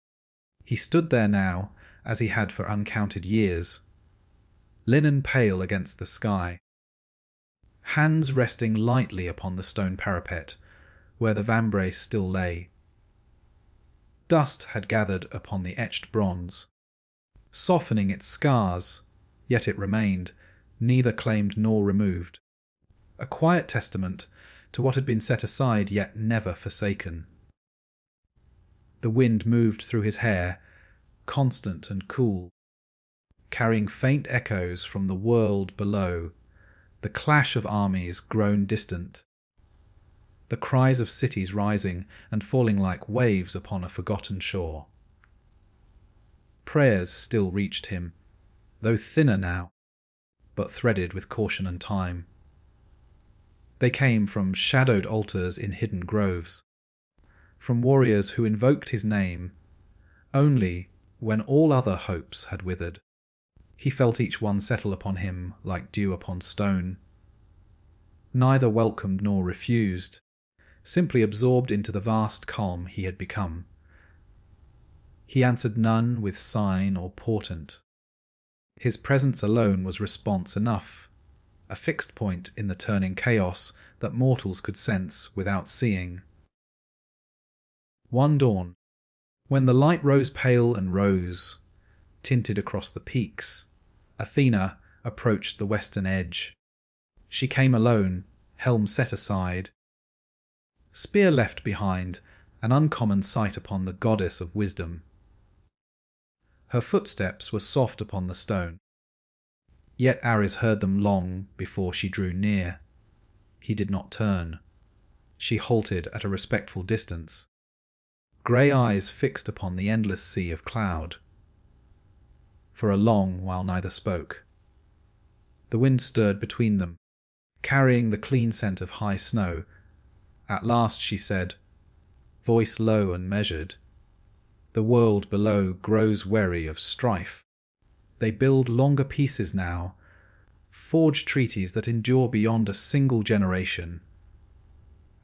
He stood there now, as he had for uncounted years, linen pale against the sky, hands resting lightly upon the stone parapet, where the vambrace still lay. Dust had gathered upon the etched bronze, softening its scars, yet it remained, neither claimed nor removed, a quiet testament to what had been set aside yet never forsaken. The wind moved through his hair, constant and cool, carrying faint echoes from the world below, the clash of armies grown distant, the cries of cities rising and falling like waves upon a forgotten shore. Prayers still reached him, though thinner now, but threaded with caution and time. They came from shadowed altars in hidden groves, from warriors who invoked his name only when all other hopes had withered. He felt each one settle upon him like dew upon stone. Neither welcomed nor refused, simply absorbed into the vast calm he had become. He answered none with sign or portent. His presence alone was response enough, a fixed point in the turning chaos that mortals could sense without seeing. One dawn, when the light rose pale and rose, tinted across the peaks, Athena approached the western edge. She came alone, helm set aside, spear left behind, an uncommon sight upon the goddess of wisdom. Her footsteps were soft upon the stone, yet Ares heard them long before she drew near. He did not turn. She halted at a respectful distance, grey eyes fixed upon the endless sea of cloud. For a long while neither spoke. The wind stirred between them, carrying the clean scent of high snow. At last she said, voice low and measured, the world below grows weary of strife. They build longer pieces now, forge treaties that endure beyond a single generation.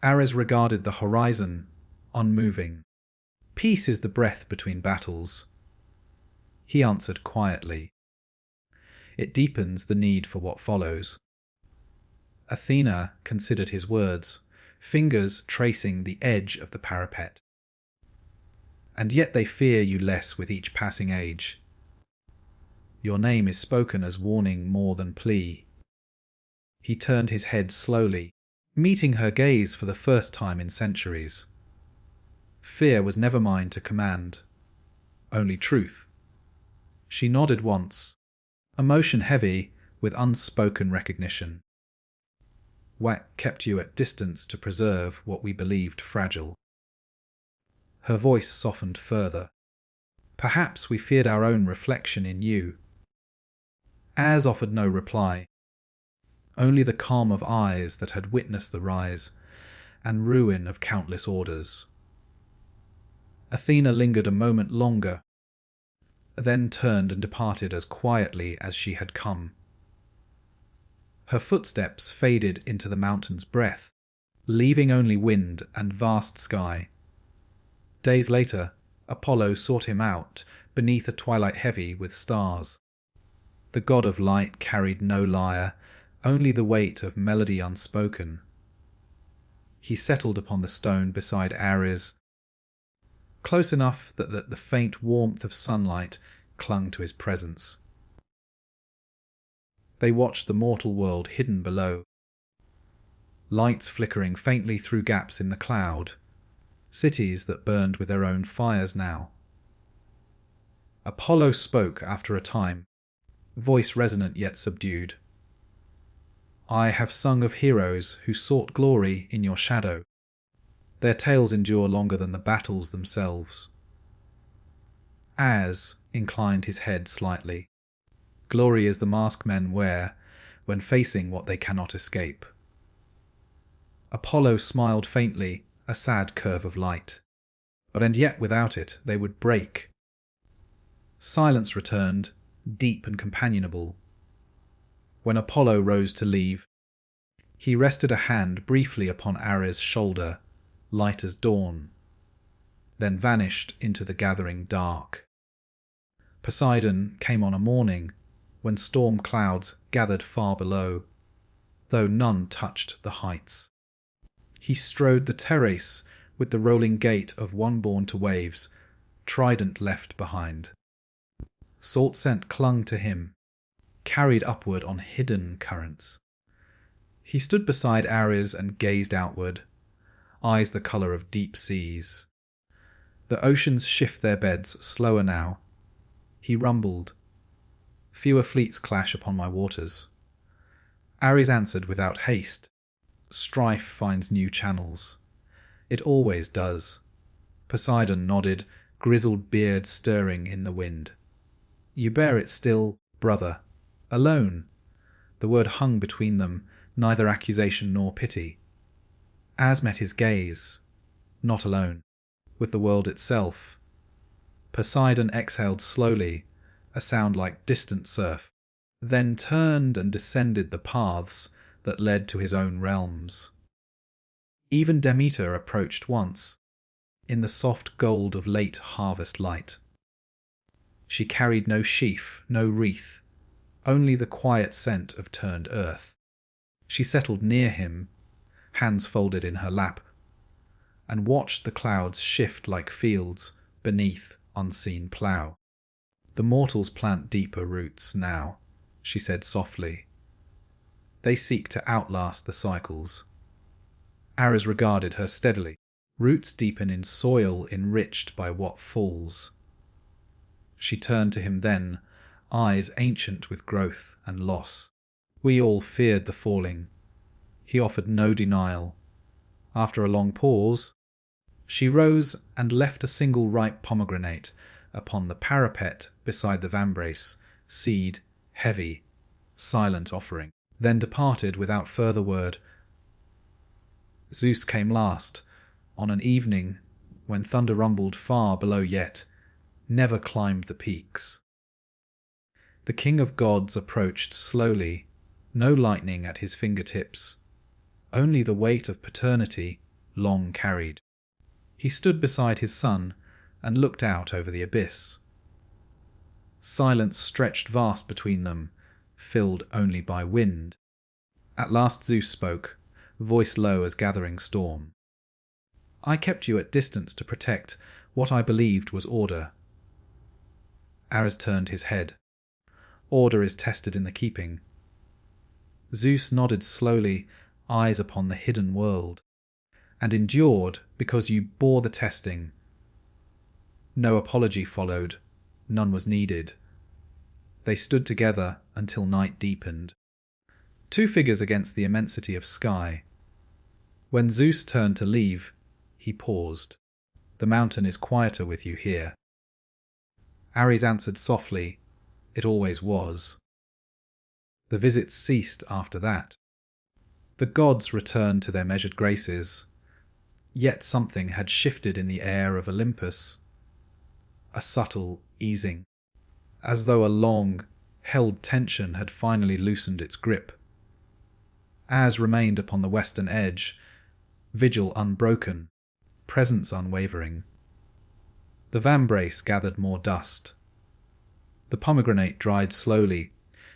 Ares regarded the horizon, unmoving. Peace is the breath between battles. He answered quietly. It deepens the need for what follows. Athena considered his words, fingers tracing the edge of the parapet. And yet they fear you less with each passing age. Your name is spoken as warning more than plea. He turned his head slowly, meeting her gaze for the first time in centuries. Fear was never mine to command, only truth. She nodded once, emotion heavy with unspoken recognition. What kept you at distance to preserve what we believed fragile? Her voice softened further. Perhaps we feared our own reflection in you. As offered no reply, only the calm of eyes that had witnessed the rise and ruin of countless orders. Athena lingered a moment longer, then turned and departed as quietly as she had come. Her footsteps faded into the mountain's breath, leaving only wind and vast sky. Days later, Apollo sought him out beneath a twilight heavy with stars. The god of light carried no lyre, only the weight of melody unspoken. He settled upon the stone beside Ares, close enough that the faint warmth of sunlight clung to his presence. They watched the mortal world hidden below, lights flickering faintly through gaps in the cloud, cities that burned with their own fires now. Apollo spoke after a time, voice resonant yet subdued. I have sung of heroes who sought glory in your shadow. Their tales endure longer than the battles themselves. As inclined his head slightly. Glory is the mask men wear when facing what they cannot escape. Apollo smiled faintly, a sad curve of light. And yet without it they would break. Silence returned, deep and companionable. When Apollo rose to leave, he rested a hand briefly upon Ares' shoulder, light as dawn, then vanished into the gathering dark. Poseidon came on a morning when storm clouds gathered far below, though none touched the heights. He strode the terrace with the rolling gait of one born to waves, trident left behind. Salt scent clung to him, carried upward on hidden currents. He stood beside Ares and gazed outward, eyes the colour of deep seas. The oceans shift their beds slower now. He rumbled, fewer fleets clash upon my waters. Ares answered without haste. Strife finds new channels. It always does. Poseidon nodded, grizzled beard stirring in the wind. You bear it still, brother, alone. The word hung between them, neither accusation nor pity. As met his gaze, not alone, with the world itself. Poseidon exhaled slowly, a sound like distant surf, then turned and descended the paths that led to his own realms. Even Demeter approached once, in the soft gold of late harvest light. She carried no sheaf, no wreath, only the quiet scent of turned earth. She settled near him, hands folded in her lap, and watched the clouds shift like fields beneath unseen plough. The mortals plant deeper roots now, she said softly. They seek to outlast the cycles. Ares regarded her steadily. Roots deepen in soil enriched by what falls. She turned to him then, eyes ancient with growth and loss. We all feared the falling. He offered no denial. After a long pause, she rose and left a single ripe pomegranate upon the parapet beside the vambrace, seed, heavy, silent offering, then departed without further word. Zeus came last, on an evening when thunder rumbled far below yet, never climbed the peaks. The king of gods approached slowly, no lightning at his fingertips, only the weight of paternity long carried. He stood beside his son and looked out over the abyss. Silence stretched vast between them, filled only by wind. At last Zeus spoke, voice low as gathering storm. I kept you at distance to protect what I believed was order. Ares turned his head. Order is tested in the keeping. Zeus nodded slowly, eyes upon the hidden world, and endured because you bore the testing. No apology followed, none was needed. They stood together until night deepened. Two figures against the immensity of sky. When Zeus turned to leave, he paused. The mountain is quieter with you here. Ares answered softly, it always was. The visits ceased after that. The gods returned to their measured graces, yet something had shifted in the air of Olympus. A subtle easing, as though a long, held tension had finally loosened its grip. As remained upon the western edge, vigil unbroken, presence unwavering. The vambrace gathered more dust. The pomegranate dried slowly,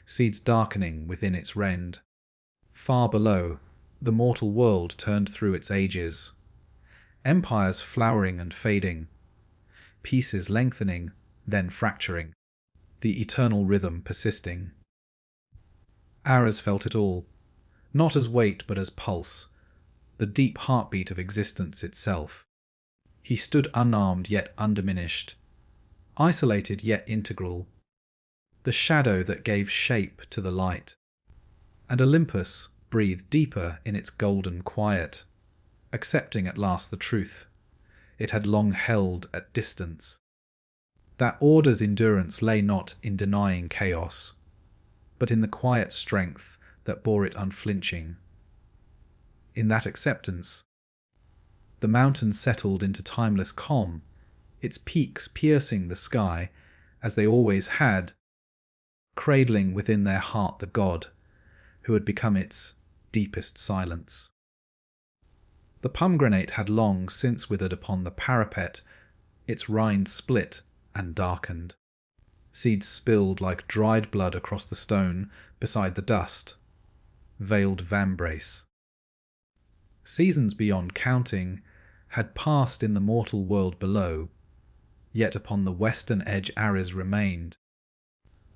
seeds darkening within its rend. Far below, the mortal world turned through its ages. Empires flowering and fading, pieces lengthening, then fracturing, the eternal rhythm persisting. Ares felt it all, not as weight but as pulse, the deep heartbeat of existence itself. He stood unarmed yet undiminished, isolated yet integral, the shadow that gave shape to the light. And Olympus breathed deeper in its golden quiet, accepting at last the truth it had long held at distance, that order's endurance lay not in denying chaos, but in the quiet strength that bore it unflinching. In that acceptance, the mountains settled into timeless calm, its peaks piercing the sky, as they always had, cradling within their heart the god, who had become its deepest silence. The pomegranate had long since withered upon the parapet, its rind split and darkened. Seeds spilled like dried blood across the stone beside the dust, veiled vambrace. Seasons beyond counting had passed in the mortal world below, yet upon the western edge Ares remained,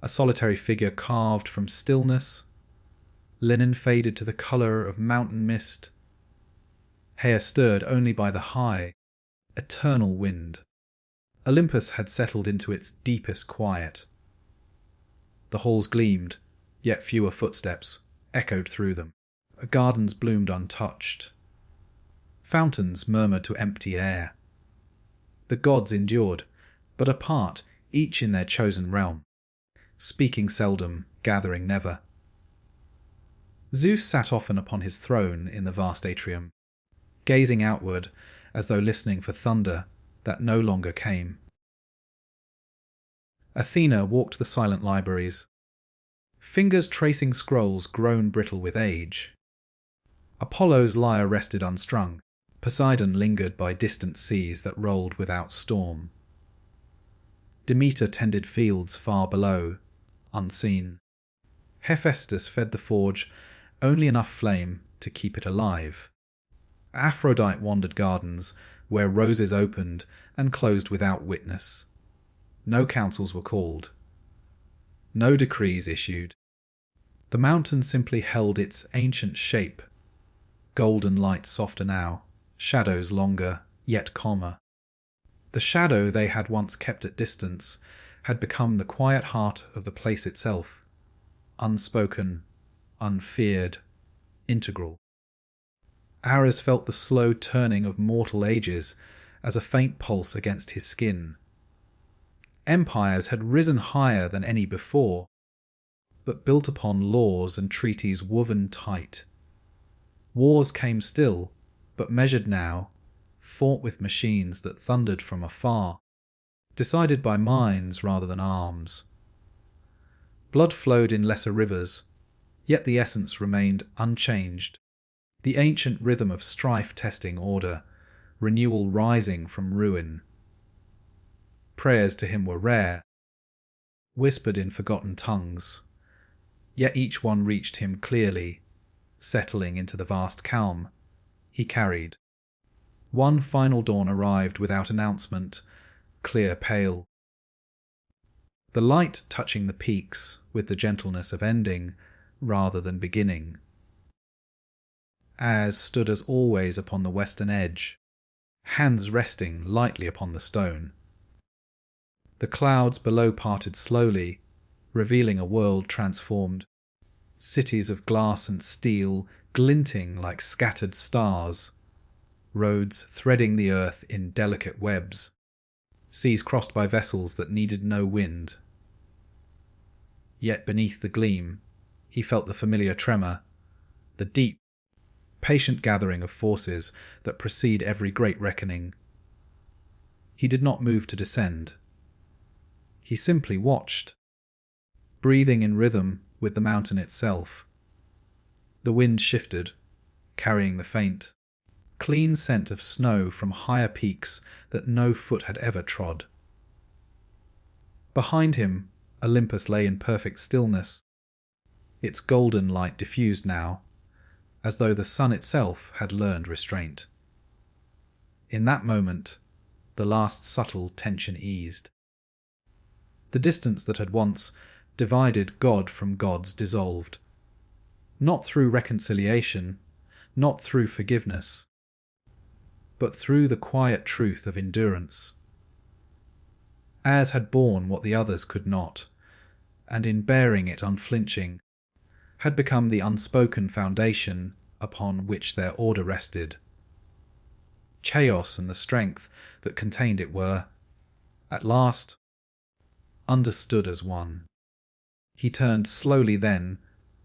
a solitary figure carved from stillness, linen faded to the colour of mountain mist, hair stirred only by the high, eternal wind. Olympus had settled into its deepest quiet. The halls gleamed, yet fewer footsteps echoed through them. Gardens bloomed untouched. Fountains murmured to empty air. The gods endured, but apart, each in their chosen realm, speaking seldom, gathering never. Zeus sat often upon his throne in the vast atrium, gazing outward as though listening for thunder that no longer came. Athena walked the silent libraries, fingers tracing scrolls grown brittle with age. Apollo's lyre rested unstrung, Poseidon lingered by distant seas that rolled without storm. Demeter tended fields far below, unseen. Hephaestus fed the forge only enough flame to keep it alive. Aphrodite wandered gardens where roses opened and closed without witness. No councils were called. No decrees issued. The mountain simply held its ancient shape, golden light softer now, shadows longer, yet calmer. The shadow they had once kept at distance had become the quiet heart of the place itself, unspoken, unfeared, integral. Ares felt the slow turning of mortal ages as a faint pulse against his skin. Empires had risen higher than any before, but built upon laws and treaties woven tight. Wars came still, but measured now, fought with machines that thundered from afar, decided by minds rather than arms. Blood flowed in lesser rivers, yet the essence remained unchanged, the ancient rhythm of strife testing order, renewal rising from ruin. Prayers to him were rare, whispered in forgotten tongues, yet each one reached him clearly, settling into the vast calm he carried. One final dawn arrived without announcement, clear pale. The light touching the peaks with the gentleness of ending rather than beginning. As stood as always upon the western edge, hands resting lightly upon the stone. The clouds below parted slowly, revealing a world transformed, cities of glass and steel glinting like scattered stars, roads threading the earth in delicate webs, seas crossed by vessels that needed no wind. Yet beneath the gleam, he felt the familiar tremor, the deep, patient gathering of forces that precede every great reckoning. He did not move to descend. He simply watched, breathing in rhythm with the mountain itself. The wind shifted, carrying the faint, clean scent of snow from higher peaks that no foot had ever trod. Behind him, Olympus lay in perfect stillness, its golden light diffused now, as though the sun itself had learned restraint. In that moment, the last subtle tension eased. The distance that had once divided God from gods dissolved, not through reconciliation, not through forgiveness, but through the quiet truth of endurance. As had borne what the others could not, and in bearing it unflinching, had become the unspoken foundation upon which their order rested. Chaos and the strength that contained it were, at last, understood as one. He turned slowly then,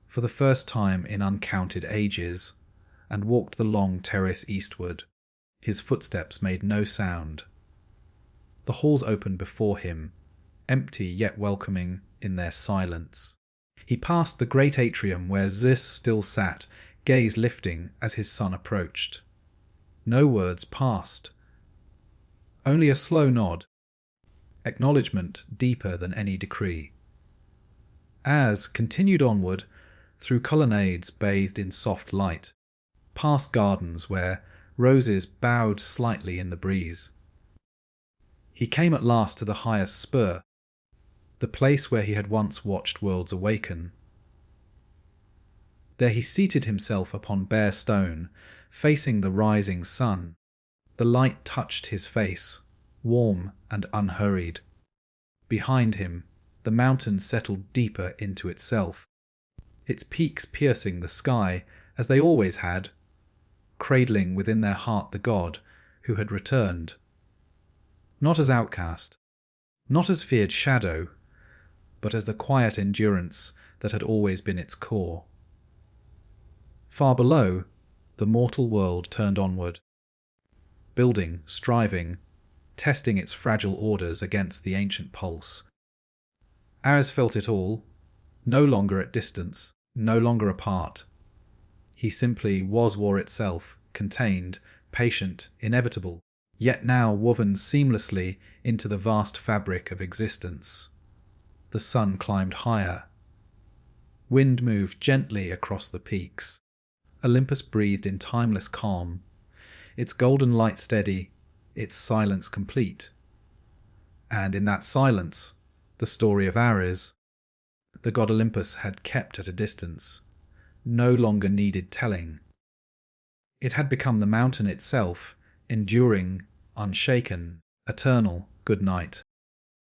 for the first time in uncounted ages, and walked the long terrace eastward. His footsteps made no sound. The halls opened before him, empty yet welcoming in their silence. He passed the great atrium where Zeus still sat, gaze lifting as his son approached. No words passed. Only a slow nod, acknowledgement deeper than any decree. As continued onward, through colonnades bathed in soft light, past gardens where roses bowed slightly in the breeze. He came at last to the highest spur, the place where he had once watched worlds awaken. There he seated himself upon bare stone, facing the rising sun. The light touched his face, warm and unhurried. Behind him, the mountain settled deeper into itself, its peaks piercing the sky as they always had, cradling within their heart the god who had returned. Not as outcast, not as feared shadow, but as the quiet endurance that had always been its core. Far below, the mortal world turned onward, building, striving, testing its fragile orders against the ancient pulse. Ares felt it all, no longer at distance, no longer apart. He simply was war itself, contained, patient, inevitable, yet now woven seamlessly into the vast fabric of existence. The sun climbed higher. Wind moved gently across the peaks. Olympus breathed in timeless calm, its golden light steady, its silence complete. And in that silence, the story of Ares, the god Olympus had kept at a distance, no longer needed telling. It had become the mountain itself, enduring, unshaken, eternal good night.